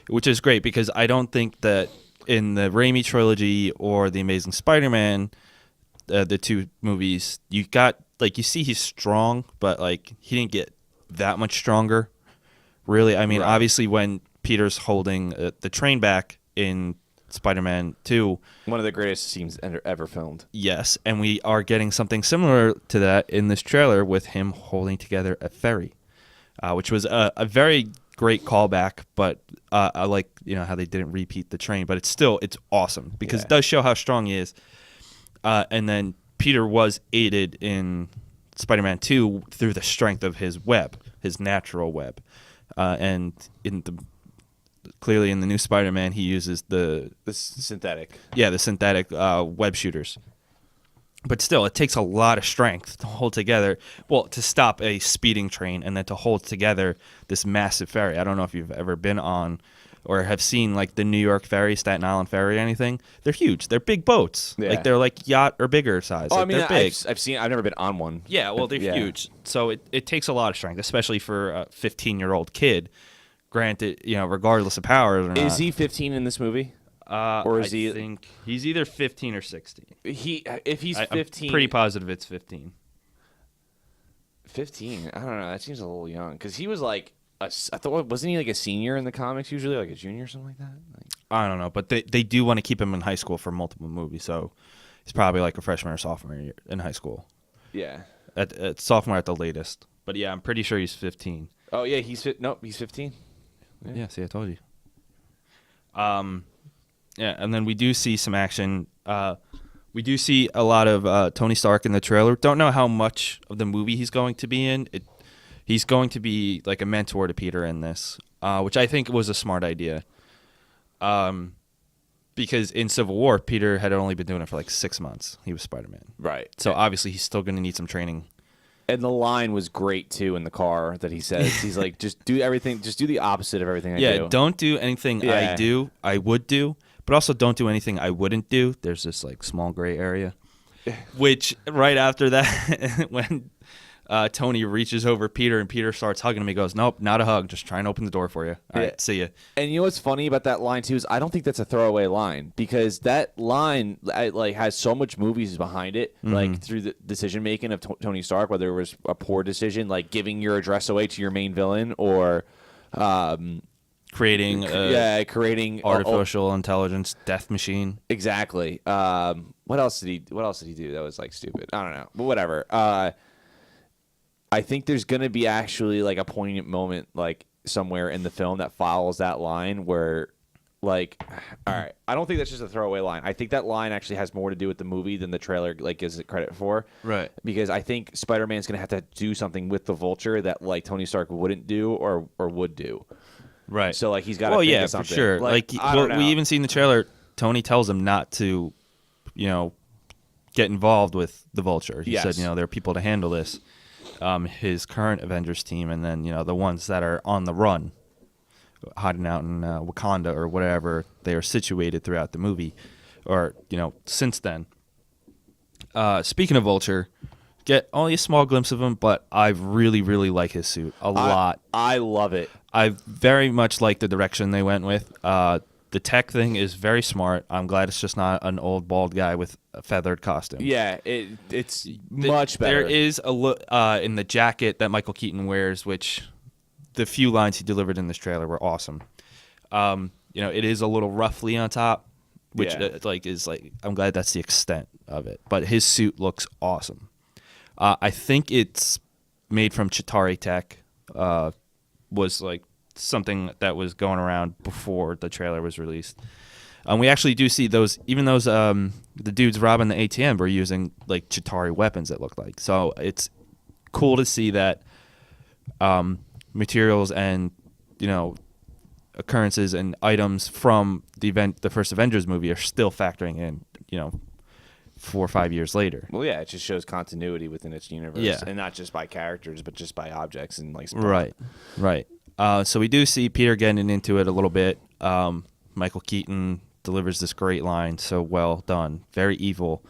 [SPEAKER 3] which is great because I don't think that in the Raimi trilogy or the Amazing Spider-Man, the two movies, you see he's strong, but like he didn't get that much stronger. Really, I mean, obviously when Peter's holding the train back in Spider-Man 2.
[SPEAKER 2] One of the greatest scenes ever filmed.
[SPEAKER 3] Yes, and we are getting something similar to that in this trailer with him holding together a ferry, which was a very great callback, but I like how they didn't repeat the train, but it's awesome because it does show how strong he is. And then Peter was aided in Spider-Man 2 through the strength of his web, his natural web. And clearly in the new Spider-Man, he uses the
[SPEAKER 2] synthetic.
[SPEAKER 3] Yeah, the synthetic web shooters. But still, it takes a lot of strength to hold together. Well, to stop a speeding train and then to hold together this massive ferry. I don't know if you've ever been on or have seen like the New York ferry, Staten Island ferry, or anything. They're huge. They're big boats. Yeah. Like they're like yacht or bigger size.
[SPEAKER 2] Oh,
[SPEAKER 3] like,
[SPEAKER 2] I mean,
[SPEAKER 3] they're big.
[SPEAKER 2] I've never been on one.
[SPEAKER 3] Yeah, well, they're huge. So it takes a lot of strength, especially for a 15-year-old kid. Granted, regardless of power or not.
[SPEAKER 2] Is he 15 in this movie? Or is he?
[SPEAKER 3] I think he's either 15 or 16.
[SPEAKER 2] If he's 15,
[SPEAKER 3] I'm pretty positive it's 15.
[SPEAKER 2] 15? I don't know. That seems a little young because he was like I thought wasn't he like a senior in the comics usually, like a junior or something like that?
[SPEAKER 3] I don't know, but they do want to keep him in high school for multiple movies, so he's probably like a freshman or sophomore year in high school.
[SPEAKER 2] Yeah,
[SPEAKER 3] at sophomore at the latest. But yeah, I'm pretty sure he's 15.
[SPEAKER 2] Oh yeah, he's 15.
[SPEAKER 3] Yeah, see, I told you. Yeah, and then we do see some action. We do see a lot of Tony Stark in the trailer. Don't know how much of the movie he's going to be in. He's going to be like a mentor to Peter in this, which I think was a smart idea. Because in Civil War, Peter had only been doing it for like 6 months. He was Spider-Man.
[SPEAKER 2] Right.
[SPEAKER 3] So obviously he's still going to need some training.
[SPEAKER 2] And the line was great, too, in the car that he says. He's like, just do everything. Just do the opposite of everything I do.
[SPEAKER 3] Yeah, don't do anything I would do. But also don't do anything I wouldn't do. There's this like small gray area. Which right after that, when Tony reaches over Peter and Peter starts hugging him, he goes, "Nope, not a hug. Just try and open the door for you. All right, see ya."
[SPEAKER 2] And you know what's funny about that line too is I don't think that's a throwaway line because that line like has so much movies behind it, like through the decision making of Tony Stark, whether it was a poor decision like giving your address away to your main villain or
[SPEAKER 3] creating
[SPEAKER 2] artificial
[SPEAKER 3] intelligence death machine.
[SPEAKER 2] Exactly. What else did he do that was like stupid? I don't know, but whatever. I think there's gonna be actually like a poignant moment like somewhere in the film that follows that line where like, all right, I don't think that's just a throwaway line. I think that line actually has more to do with the movie than the trailer like gives it credit for.
[SPEAKER 3] Right.
[SPEAKER 2] Because I think Spider-Man's gonna have to do something with the Vulture that like Tony Stark wouldn't do or would do.
[SPEAKER 3] Right.
[SPEAKER 2] So like he's got to think of something.
[SPEAKER 3] For sure. Like we even see in the trailer, Tony tells him not to, get involved with the Vulture. He said, there are people to handle this. His current Avengers team, and then the ones that are on the run, hiding out in Wakanda or whatever they are situated throughout the movie, or since then. Speaking of Vulture, get only a small glimpse of him, but I really, really like his suit a lot.
[SPEAKER 2] I love it.
[SPEAKER 3] I very much like the direction they went with. The tech thing is very smart. I'm glad it's just not an old bald guy with a feathered costume.
[SPEAKER 2] Yeah, it's much better.
[SPEAKER 3] There is a look in the jacket that Michael Keaton wears, which the few lines he delivered in this trailer were awesome. It is a little roughly on top, which is I'm glad that's the extent of it. But his suit looks awesome. I think it's made from Chitauri Tech. Was like something that was going around before the trailer was released. We actually do see those, even those the dudes robbing the ATM were using like Chitauri weapons. It looked like, so it's cool to see that materials and occurrences and items from the first Avengers movie are still factoring in. 4 or 5 years later.
[SPEAKER 2] Well, yeah, it just shows continuity within its universe, and not just by characters, but just by objects and like.
[SPEAKER 3] Right. So we do see Peter getting into it a little bit. Michael Keaton delivers this great line, so well done, very evil.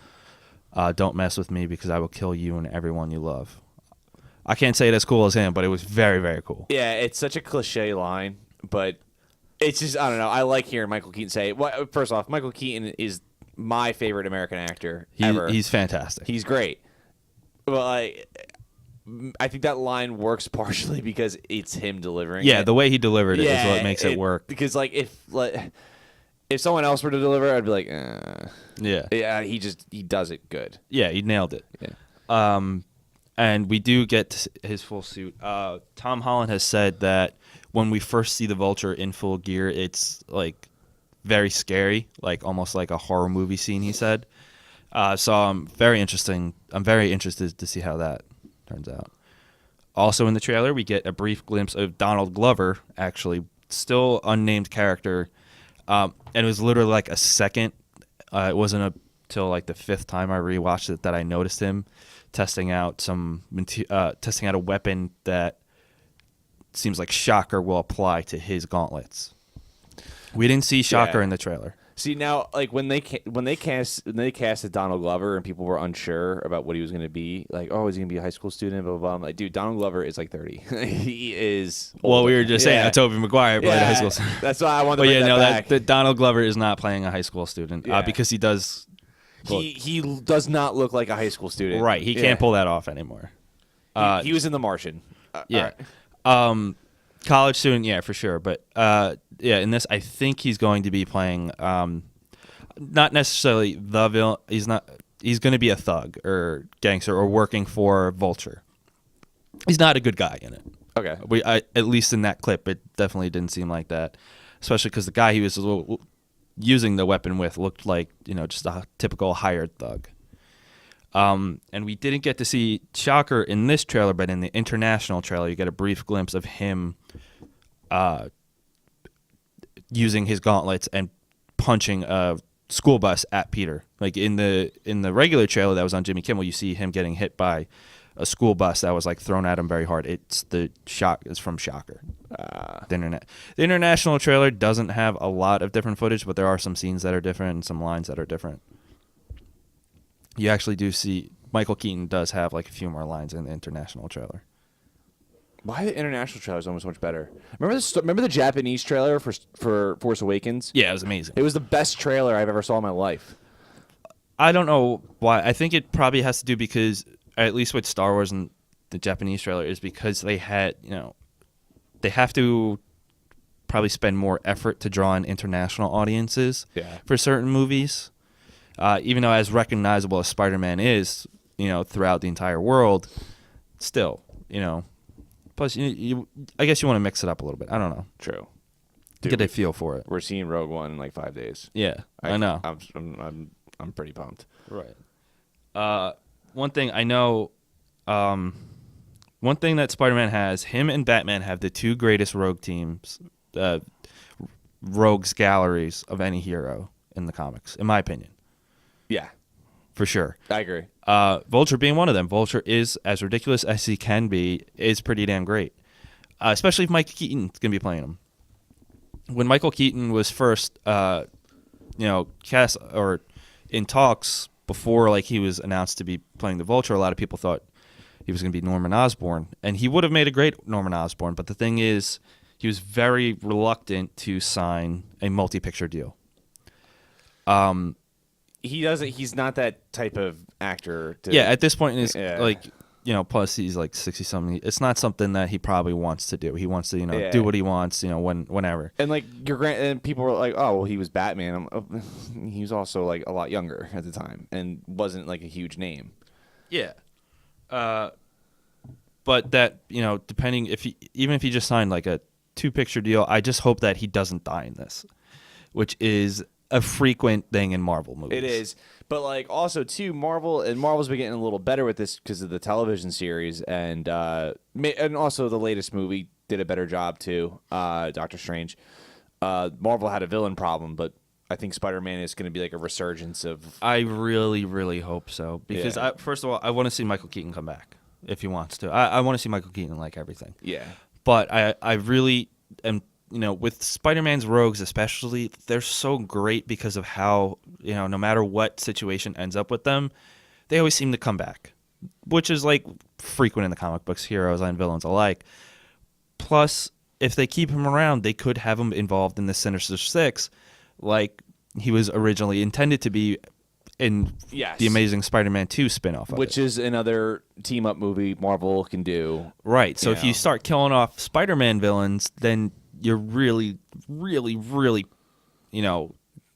[SPEAKER 3] Don't mess with me because I will kill you and everyone you love. I can't say it as cool as him, but it was very, very cool.
[SPEAKER 2] Yeah, it's such a cliche line, but it's just, I don't know. I like hearing Michael Keaton say it. Well, first off, Michael Keaton is my favorite American actor ever.
[SPEAKER 3] He's fantastic.
[SPEAKER 2] He's great. Well, I think that line works partially because it's him delivering it.
[SPEAKER 3] The way he delivered it is what makes it work.
[SPEAKER 2] Because if someone else were to deliver it, I'd be like, yeah, he does it good.
[SPEAKER 3] Yeah, he nailed it.
[SPEAKER 2] Yeah.
[SPEAKER 3] And we do get his full suit. Tom Holland has said that when we first see the Vulture in full gear, it's like very scary, like almost like a horror movie scene, he said. So I'm very interested to see how that turns out. Also in the trailer, we get a brief glimpse of Donald Glover, actually, still unnamed character. And it was literally like a second. It wasn't until like the 5th time I rewatched it that I noticed him testing out a weapon that seems like Shocker will apply to his gauntlets. We didn't see Shocker in the trailer.
[SPEAKER 2] See, now, like when they casted Donald Glover and people were unsure about what he was going to be, like, oh, is he going to be a high school student? Blah blah blah. I'm like, dude, Donald Glover is like 30. He is. Older.
[SPEAKER 3] Well, we were just saying that Tobey Maguire played a high school student.
[SPEAKER 2] That's why I wanted to bring that back.
[SPEAKER 3] That Donald Glover is not playing a high school student because he does.
[SPEAKER 2] He does not look like a high school student.
[SPEAKER 3] Right, he can't pull that off anymore.
[SPEAKER 2] He was in The Martian.
[SPEAKER 3] College student, for sure. But in this, I think he's going to be playing not necessarily the villain. He's going to be a thug or gangster or working for Vulture. He's not a good guy in it.
[SPEAKER 2] Okay.
[SPEAKER 3] At least in that clip, it definitely didn't seem like that. Especially because the guy he was using the weapon with looked like just a typical hired thug. And we didn't get to see Shocker in this trailer, but in the international trailer, you get a brief glimpse of him using his gauntlets and punching a school bus at Peter. Like in the regular trailer that was on Jimmy Kimmel, you see him getting hit by a school bus that was like thrown at him very hard. It's from Shocker. The international trailer doesn't have a lot of different footage, but there are some scenes that are different and some lines that are different. You actually do see Michael Keaton does have like a few more lines in the international trailer.
[SPEAKER 2] Why the international trailer is almost much better? Remember the Japanese trailer for Force Awakens?
[SPEAKER 3] Yeah, it was amazing.
[SPEAKER 2] It was the best trailer I've ever saw in my life.
[SPEAKER 3] I don't know why. I think it probably has to do because, at least with Star Wars and the Japanese trailer, is because they had, they have to probably spend more effort to draw in international audiences for certain movies. Even though as recognizable as Spider-Man is, throughout the entire world, still, Plus, I guess you want to mix it up a little bit. I don't know.
[SPEAKER 2] True.
[SPEAKER 3] Dude, get a feel for it.
[SPEAKER 2] We're seeing Rogue One in like 5 days.
[SPEAKER 3] Yeah, I know.
[SPEAKER 2] I'm pretty pumped.
[SPEAKER 3] Right. One thing I know. One thing that Spider-Man has, him and Batman have the 2 greatest rogue teams, rogues galleries of any hero in the comics, in my opinion.
[SPEAKER 2] Yeah.
[SPEAKER 3] For sure.
[SPEAKER 2] I agree.
[SPEAKER 3] Vulture being one of them. Vulture is, as ridiculous as he can be, is pretty damn great. Especially if Michael Keaton's going to be playing him. When Michael Keaton was first, cast or in talks before like he was announced to be playing the Vulture, a lot of people thought he was going to be Norman Osborn. And he would have made a great Norman Osborn. But the thing is, he was very reluctant to sign a multi-picture deal.
[SPEAKER 2] He's not that type of actor.
[SPEAKER 3] At this point in his plus he's like 60-something. It's not something that he probably wants to do. He wants to, do what he wants, whenever.
[SPEAKER 2] And like and people were like, oh, well, he was Batman. He was also like a lot younger at the time and wasn't like a huge name.
[SPEAKER 3] Yeah. But that, depending even if he just signed like a 2-picture deal. I just hope that he doesn't die in this, which is a frequent thing in Marvel movies.
[SPEAKER 2] It is. But, like, also, too, Marvel's been getting a little better with this because of the television series, and also the latest movie did a better job, too, Doctor Strange. Marvel had a villain problem, but I think Spider-Man is going to be, like, a resurgence of...
[SPEAKER 3] I really, really hope so. Because,
[SPEAKER 2] Yeah.
[SPEAKER 3] first of all, I want to see Michael Keaton come back, if he wants to. I want to see Michael Keaton like everything.
[SPEAKER 2] Yeah.
[SPEAKER 3] But I really am... with Spider-Man's rogues especially, they're so great because of how, no matter what situation ends up with them, they always seem to come back, which is, like, frequent in the comic books, heroes and villains alike. Plus, if they keep him around, they could have him involved in the Sinister Six, like he was originally intended to be in the Amazing Spider-Man 2 spinoff of
[SPEAKER 2] Which is another team-up movie Marvel can do.
[SPEAKER 3] Right, so if you start killing off Spider-Man villains, then you're really, really, really,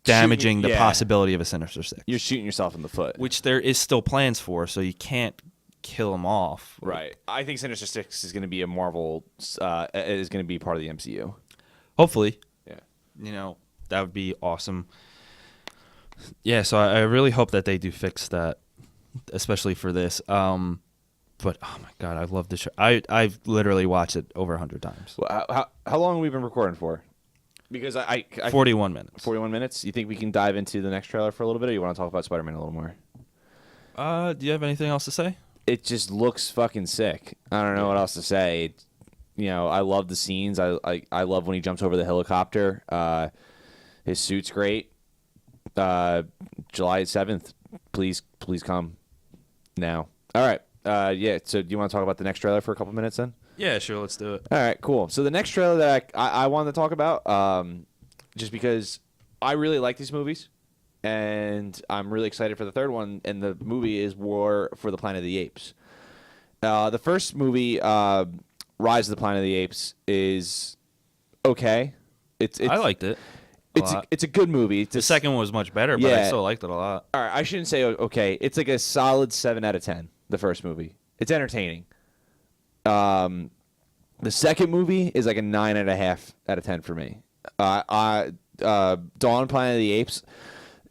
[SPEAKER 3] damaging the possibility of a Sinister Six.
[SPEAKER 2] You're shooting yourself in the foot.
[SPEAKER 3] Which there is still plans for, so you can't kill them off.
[SPEAKER 2] Right. I think Sinister Six is going to be a Marvel, is going to be part of the MCU.
[SPEAKER 3] Hopefully.
[SPEAKER 2] Yeah.
[SPEAKER 3] That would be awesome. Yeah, so I really hope that they do fix that, especially for this. But oh my god, I love this show. I've literally watched it over 100 times.
[SPEAKER 2] Well, how long have we been recording for? Because I
[SPEAKER 3] 41 minutes.
[SPEAKER 2] 41 minutes. You think we can dive into the next trailer for a little bit, or you want to talk about Spider-Man a little more?
[SPEAKER 3] Do you have anything else to say?
[SPEAKER 2] It just looks fucking sick. I don't know what else to say. I love the scenes. I love when he jumps over the helicopter. His suit's great. July 7th. Please come now. All right. So do you want to talk about the next trailer for a couple minutes then?
[SPEAKER 3] Yeah, sure. Let's do it.
[SPEAKER 2] All right, cool. So the next trailer that I wanted to talk about, just because I really like these movies, and I'm really excited for the third one, and the movie is War for the Planet of the Apes. The first movie, Rise of the Planet of the Apes, is okay.
[SPEAKER 3] I liked it.
[SPEAKER 2] It's a good movie.
[SPEAKER 3] The second one was much better, but I still liked it a lot.
[SPEAKER 2] All right, I shouldn't say okay. It's like a solid 7 out of 10. The first movie. It's entertaining. The second movie is like a 9.5 out of 10 for me. Dawn Planet of the Apes.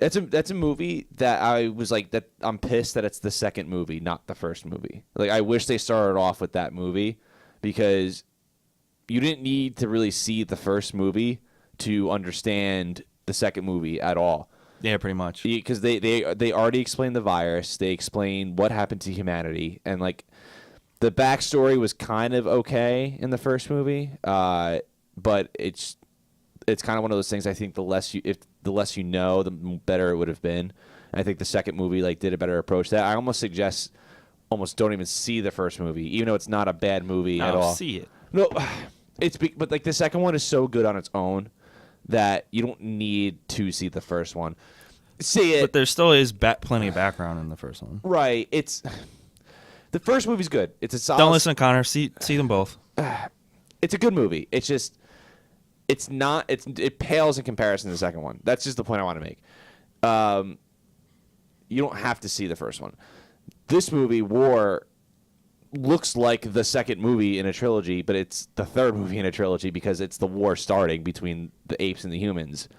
[SPEAKER 2] That's a movie that I was like that. I'm pissed that it's the second movie, not the first movie. Like I wish they started off with that movie because you didn't need to really see the first movie to understand the second movie at all.
[SPEAKER 3] Yeah, pretty much.
[SPEAKER 2] Because they already explained the virus. They explained what happened to humanity, and like the backstory was kind of okay in the first movie, but it's kind of one of those things. I think the less you know, the better it would have been. And I think the second movie like did a better approach to that. I almost suggest don't even see the first movie, even though it's not a bad movie at all.
[SPEAKER 3] See it.
[SPEAKER 2] No, but like the second one is so good on its own that you don't need to see the first one. See it.
[SPEAKER 3] But there still is plenty of background in the first one.
[SPEAKER 2] Right. The first movie's good. It's a solid.
[SPEAKER 3] Don't listen to Connor. See them both.
[SPEAKER 2] It's a good movie. It's just it pales in comparison to the second one. That's just the point I want to make. You don't have to see the first one. This movie, War, looks like the second movie in a trilogy, but it's the third movie in a trilogy because it's the war starting between the apes and the humans.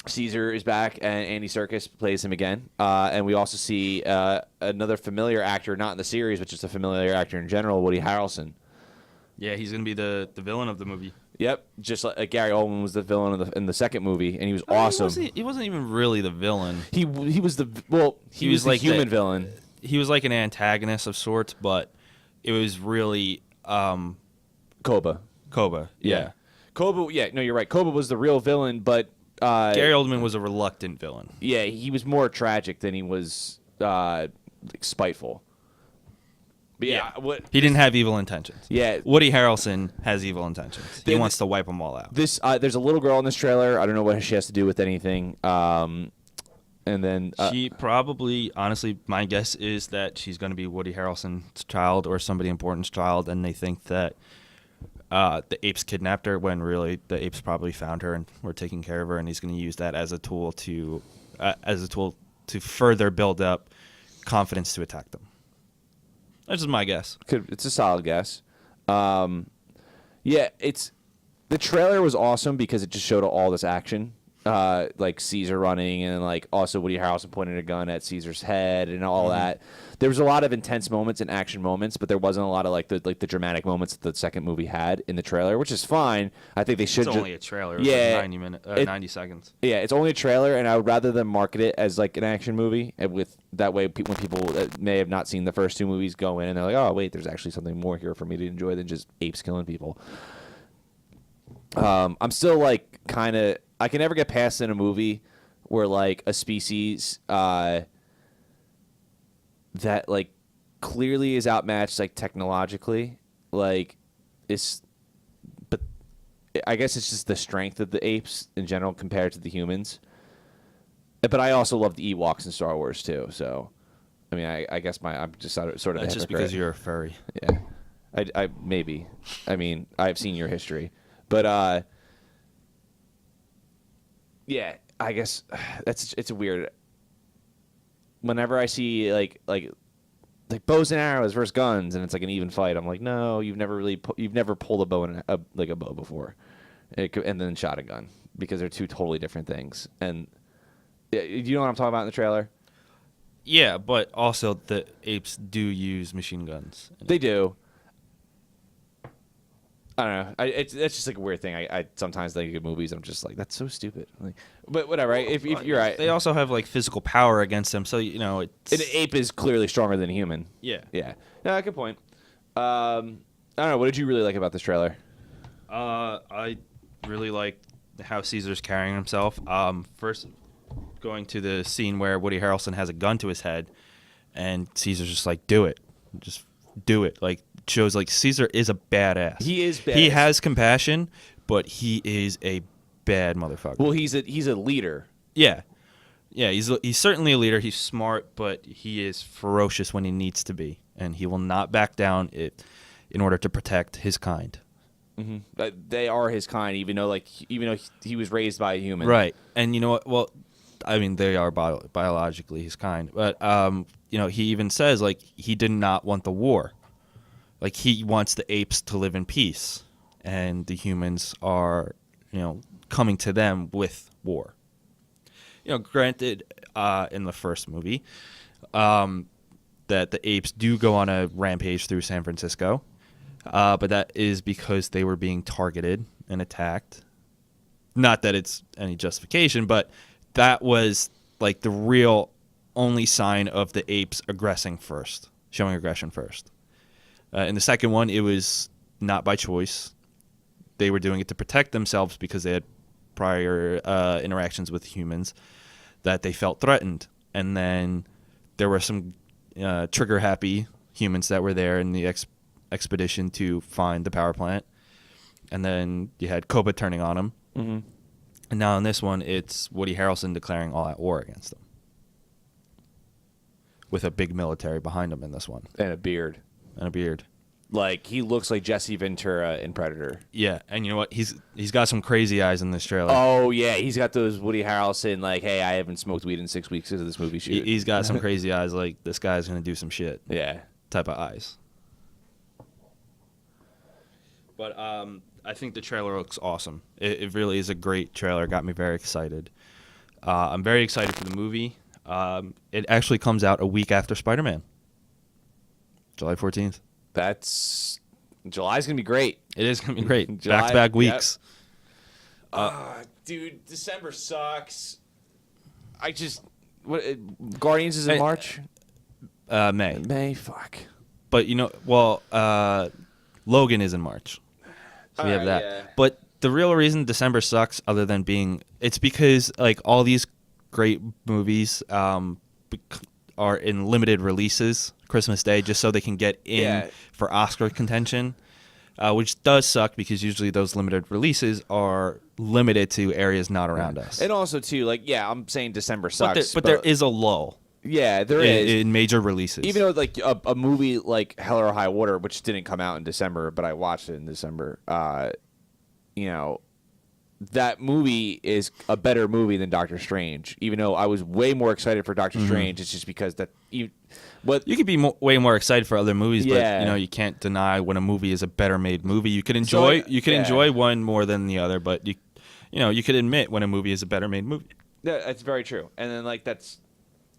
[SPEAKER 2] Caesar is back, and Andy Serkis plays him again. And we also see another familiar actor, not in the series, but just a familiar actor in general, Woody Harrelson.
[SPEAKER 3] Yeah, he's going to be the villain of the movie.
[SPEAKER 2] Yep, just like Gary Oldman was the villain in the second movie, and he was awesome.
[SPEAKER 3] He wasn't even really the villain.
[SPEAKER 2] He was the like human villain.
[SPEAKER 3] He was like an antagonist of sorts, but it was really
[SPEAKER 2] Koba.
[SPEAKER 3] Yeah.
[SPEAKER 2] Koba. Yeah, no, you're right. Koba was the real villain, but
[SPEAKER 3] Gary Oldman was a reluctant villain.
[SPEAKER 2] Yeah, he was more tragic than he was spiteful. But
[SPEAKER 3] he didn't have evil intentions.
[SPEAKER 2] Yeah,
[SPEAKER 3] Woody Harrelson has evil intentions. He wants to wipe them all out.
[SPEAKER 2] There's a little girl in this trailer. I don't know what she has to do with anything. And then
[SPEAKER 3] she probably, honestly, my guess is that she's going to be Woody Harrelson's child or somebody important's child, and they think that the apes kidnapped her when really the apes probably found her and were taking care of her, and he's going to use that as a tool to further build up confidence to attack them. That's just my guess.
[SPEAKER 2] It's a solid guess. Yeah, the trailer was awesome because it just showed all this action. Like Caesar running and like also Woody Harrelson pointing a gun at Caesar's head and all that. There was a lot of intense moments and action moments, but there wasn't a lot of like the dramatic moments that the second movie had in the trailer, which is fine. I think they should.
[SPEAKER 3] It's only a trailer. It was like 90 seconds.
[SPEAKER 2] Yeah, it's only a trailer, and I would rather them market it as like an action movie, and with that way, when people that may have not seen the first two movies go in and they're like, oh wait, there's actually something more here for me to enjoy than just apes killing people. I'm still like kind of. I can never get past in a movie where like a species that like clearly is outmatched like technologically, like but I guess it's just the strength of the apes in general compared to the humans. But I also love the Ewoks in Star Wars too. So, I mean, I guess I'm just sort of.
[SPEAKER 3] That's just because you're a furry.
[SPEAKER 2] Yeah, I maybe. I mean, I've seen your history, but yeah, I guess it's weird. Whenever I see like bows and arrows versus guns, and it's like an even fight, I'm like, no, you've never pulled a bow and a bow before, and then shot a gun, because they're two totally different things. And you know what I'm talking about in the trailer?
[SPEAKER 3] Yeah, but also the apes do use machine guns.
[SPEAKER 2] They do. I don't know. It's just like a weird thing. I sometimes think of movies. I'm just like, that's so stupid. Like, but whatever. Right? If you're right,
[SPEAKER 3] they also have like physical power against them. So you know, it's
[SPEAKER 2] an ape is clearly stronger than a human.
[SPEAKER 3] Yeah.
[SPEAKER 2] Yeah. No, good point. I don't know. What did you really like about this trailer?
[SPEAKER 3] I really like how Caesar's carrying himself. First, going to the scene where Woody Harrelson has a gun to his head, and Caesar's just like, do it, just do it. Like, shows like Caesar is a badass.
[SPEAKER 2] He is badass.
[SPEAKER 3] He has compassion, but he is a bad motherfucker.
[SPEAKER 2] Well, he's a leader.
[SPEAKER 3] Yeah. Yeah, he's certainly a leader. He's smart, but he is ferocious when he needs to be, and he will not back down in order to protect his kind.
[SPEAKER 2] Mm-hmm. They are his kind, even though he was raised by a human.
[SPEAKER 3] Right. And you know what? Well, I mean, they are biologically his kind, but you know, he even says like he did not want the war. Like, he wants the apes to live in peace, and the humans are, you know, coming to them with war. You know, granted, in the first movie, that the apes do go on a rampage through San Francisco, but that is because they were being targeted and attacked. Not that it's any justification, but that was like the real only sign of the apes showing aggression first. In the second one, it was not by choice. They were doing it to protect themselves because they had prior interactions with humans that they felt threatened. And then there were some trigger-happy humans that were there in the expedition to find the power plant. And then you had Koba turning on them. Mm-hmm. And now in this one, it's Woody Harrelson declaring all-out war against them, with a big military behind him in this one.
[SPEAKER 2] And a beard. Like, he looks like Jesse Ventura in Predator.
[SPEAKER 3] Yeah, and you know what? He's got some crazy eyes in this trailer.
[SPEAKER 2] Oh, yeah. He's got those Woody Harrelson, like, hey, I haven't smoked weed in 6 weeks because of this movie shoot.
[SPEAKER 3] He's got some crazy eyes, like, this guy's going to do some shit.
[SPEAKER 2] Yeah.
[SPEAKER 3] Type of eyes. But I think the trailer looks awesome. It really is a great trailer. Got me very excited. I'm very excited for the movie. It actually comes out a week after Spider-Man. July 14th.
[SPEAKER 2] July's going to be great.
[SPEAKER 3] It is going to be great. Back-to-back weeks.
[SPEAKER 2] Yep. Dude, December sucks. Guardians is in March?
[SPEAKER 3] May.
[SPEAKER 2] May, fuck.
[SPEAKER 3] But, you know, well, Logan is in March. So we have that.
[SPEAKER 2] Yeah.
[SPEAKER 3] But the real reason December sucks, other than it's because, like, all these great movies are in limited releases Christmas Day, just so they can get in for Oscar contention, which does suck because usually those limited releases are limited to areas not around us.
[SPEAKER 2] And also, too, like, yeah, I'm saying December sucks.
[SPEAKER 3] But there is a lull.
[SPEAKER 2] Yeah, there is.
[SPEAKER 3] In major releases.
[SPEAKER 2] Even though, like, a movie like Hell or High Water, which didn't come out in December, but I watched it in December, you know, that movie is a better movie than Doctor Strange. Even though I was way more excited for Doctor Strange, it's just because that you
[SPEAKER 3] could be way more excited for other movies,
[SPEAKER 2] Yeah.
[SPEAKER 3] but you can't deny when a movie is a better made movie. You could enjoy enjoy one more than the other, but you could admit when a movie is a better made movie.
[SPEAKER 2] Yeah, that's very true. And then that's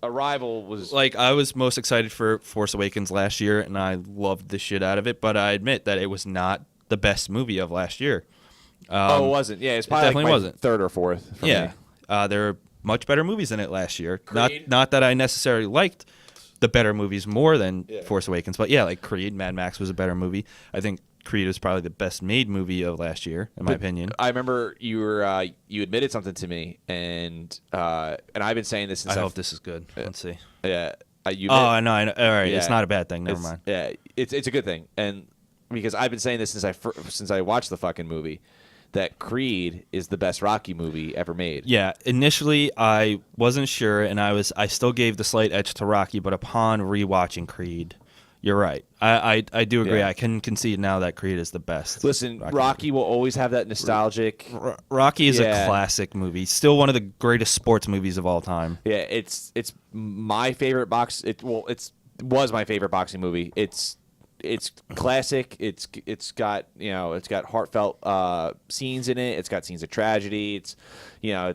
[SPEAKER 2] Arrival was
[SPEAKER 3] like I was most excited for Force Awakens last year, and I loved the shit out of it. But I admit that it was not the best movie of last year.
[SPEAKER 2] it wasn't. Yeah, it's probably
[SPEAKER 3] definitely
[SPEAKER 2] my
[SPEAKER 3] wasn't.
[SPEAKER 2] third or fourth. For me.
[SPEAKER 3] There were much better movies in it last year.
[SPEAKER 2] Creed?
[SPEAKER 3] Not that I necessarily liked the better movies more than Force Awakens, but like Creed, Mad Max was a better movie. I think Creed was probably the best made movie of last year, in my opinion.
[SPEAKER 2] I remember you admitted something to me, and I've been saying this since
[SPEAKER 3] I hope this is good. Let's see.
[SPEAKER 2] Yeah.
[SPEAKER 3] I know. All right,
[SPEAKER 2] Yeah.
[SPEAKER 3] it's not a bad thing. Never mind.
[SPEAKER 2] Yeah, it's a good thing, and because I've been saying this since I watched the fucking movie, that Creed is the best Rocky movie ever made.
[SPEAKER 3] Yeah, initially I wasn't sure, and I still gave the slight edge to Rocky, but upon rewatching Creed, you're right. I do agree.
[SPEAKER 2] Yeah.
[SPEAKER 3] I can concede now that Creed is the best.
[SPEAKER 2] Listen, Rocky will always have that nostalgic.
[SPEAKER 3] Rocky is a classic movie. Still one of the greatest sports movies of all time.
[SPEAKER 2] Yeah, it's my favorite It was my favorite boxing movie. It's classic. It's got heartfelt scenes in it. It's got scenes of tragedy. It's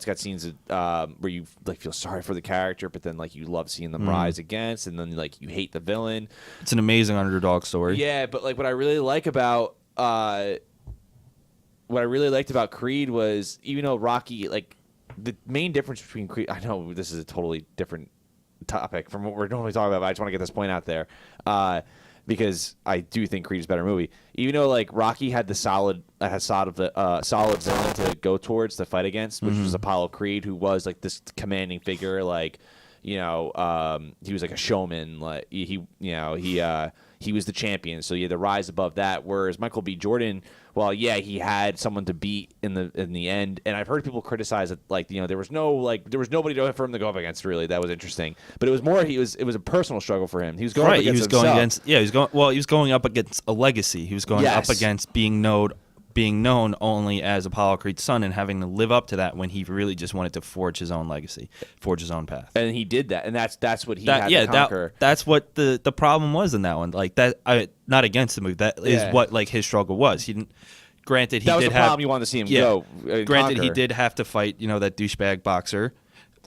[SPEAKER 2] got scenes of, where you feel sorry for the character, but then you love seeing them rise against, and then you hate the villain.
[SPEAKER 3] It's an amazing underdog story.
[SPEAKER 2] Yeah, but what I really like about what I really liked about Creed was, even though Rocky, the main difference between Creed, I know this is a totally different topic from what we're normally talking about, but I just want to get this point out there. Because I do think Creed is a better movie. Even though Rocky had the solid villain to go towards, to fight against, which was Apollo Creed, who was this commanding figure, he was a showman, he was the champion, so you had to rise above that. Whereas Michael B. Jordan, he had someone to beat in the end, and I've heard people criticize it, there was nobody for him to go up against, really. That was interesting, but it was more it was a personal struggle for him. He was going up against himself.
[SPEAKER 3] He was going up against a legacy. He was going up against being known only as Apollo Creed's son, and having to live up to that when he really just wanted to forge his own legacy, forge his own path.
[SPEAKER 2] And he did that, and that's what he had to conquer.
[SPEAKER 3] That's what the problem was in that one. Not against the movie. That is what his struggle was. He didn't. Granted,
[SPEAKER 2] that was the problem you wanted to see him go.
[SPEAKER 3] Granted, he did have to fight that douchebag boxer,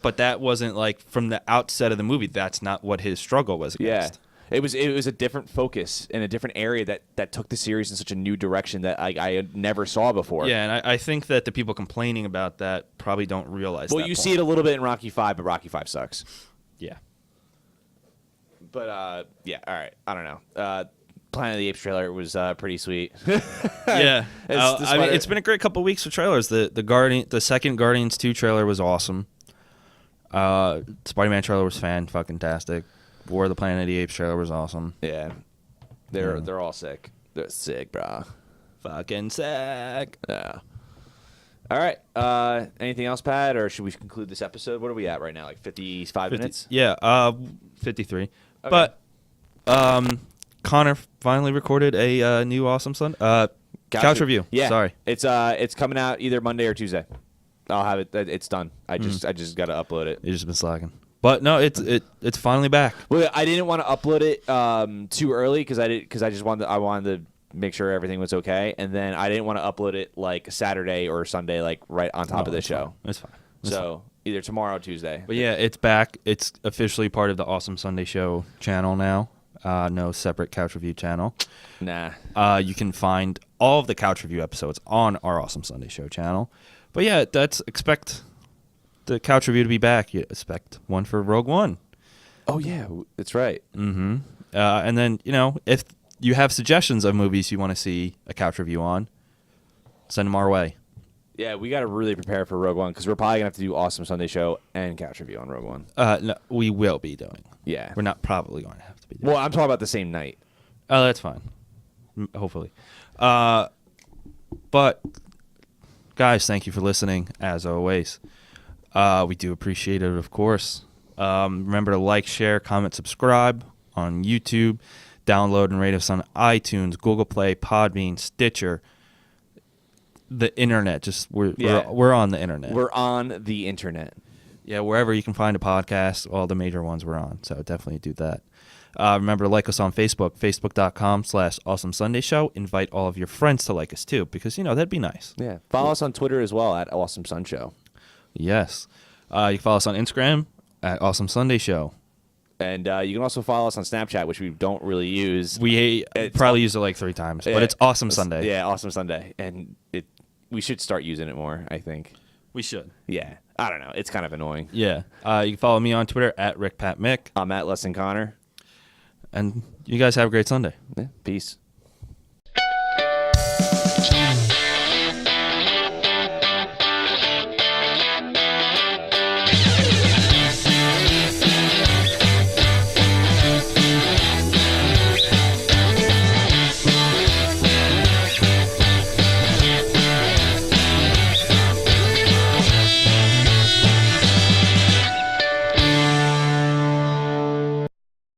[SPEAKER 3] but that wasn't from the outset of the movie. That's not what his struggle was against.
[SPEAKER 2] Yeah. It was a different focus in a different area that took the series in such a new direction that I had never saw before.
[SPEAKER 3] Yeah, and I think that the people complaining about that probably don't realize that.
[SPEAKER 2] Well, you see it a little bit in Rocky V, but Rocky V sucks.
[SPEAKER 3] Yeah.
[SPEAKER 2] But, all right. I don't know. Planet of the Apes trailer was pretty sweet.
[SPEAKER 3] Yeah. It's been a great couple weeks for trailers. The second Guardians 2 trailer was awesome. Spider-Man trailer was fan-fucking-tastic. War of the Planet of the Apes trailer was awesome.
[SPEAKER 2] Yeah. They're all sick. They're sick, bro.
[SPEAKER 3] Fucking sick.
[SPEAKER 2] Yeah. All right. Anything else, Pat, or should we conclude this episode? What are we at right now? 55 minutes?
[SPEAKER 3] Yeah, 53. Okay. But Connor finally recorded a new Awesome Sun couch review.
[SPEAKER 2] Yeah.
[SPEAKER 3] Sorry.
[SPEAKER 2] It's coming out either Monday or Tuesday. I'll have it. It's done. I just got to upload it.
[SPEAKER 3] You've just been slacking. But no, it's finally back.
[SPEAKER 2] Well, I didn't want to upload it too early because I just wanted to make sure everything was okay, and then I didn't want to upload it Saturday or Sunday, right on top of the show.
[SPEAKER 3] It's fine.
[SPEAKER 2] So either tomorrow or Tuesday.
[SPEAKER 3] But yeah, it's back. It's officially part of the Awesome Sunday Show channel now. No separate couch review channel.
[SPEAKER 2] Nah.
[SPEAKER 3] You can find all of the couch review episodes on our Awesome Sunday Show channel. But yeah, expect the couch review to be back. You expect one for Rogue One.
[SPEAKER 2] Oh yeah, that's right.
[SPEAKER 3] Mm-hmm. And then if you have suggestions of movies you want to see a couch review on, send them our way.
[SPEAKER 2] Yeah, we got to really prepare for Rogue One because we're probably gonna have to do Awesome Sunday Show and couch review on Rogue One.
[SPEAKER 3] No, we will be doing.
[SPEAKER 2] Yeah,
[SPEAKER 3] we're not probably going to have to be doing.
[SPEAKER 2] Well, I'm talking about the same night.
[SPEAKER 3] Oh, that's fine. Hopefully. But guys, thank you for listening as always. We do appreciate it, of course. Remember to like, share, comment, subscribe on YouTube. Download and rate us on iTunes, Google Play, Podbean, Stitcher. the internet. Just we're on the internet.
[SPEAKER 2] We're on the internet.
[SPEAKER 3] Yeah, wherever you can find a podcast, all the major ones we're on. So definitely do that. Remember to like us on Facebook, facebook.com/Awesome Sunday Show. Invite all of your friends to like us too, because, that'd be nice.
[SPEAKER 2] Yeah. Follow us on Twitter as well at Awesome Sun Show.
[SPEAKER 3] Yes. You can follow us on Instagram at Awesome Sunday Show.
[SPEAKER 2] And you can also follow us on Snapchat, which we don't really use.
[SPEAKER 3] We probably use it like 3 times, but it's Awesome Sunday.
[SPEAKER 2] Yeah, Awesome Sunday. And we should start using it more, I think.
[SPEAKER 3] We should.
[SPEAKER 2] Yeah. I don't know. It's kind of annoying.
[SPEAKER 3] Yeah. You can follow me on Twitter at RickPatMick.
[SPEAKER 2] I'm at Lesson Connor.
[SPEAKER 3] And you guys have a great Sunday.
[SPEAKER 2] Yeah, peace.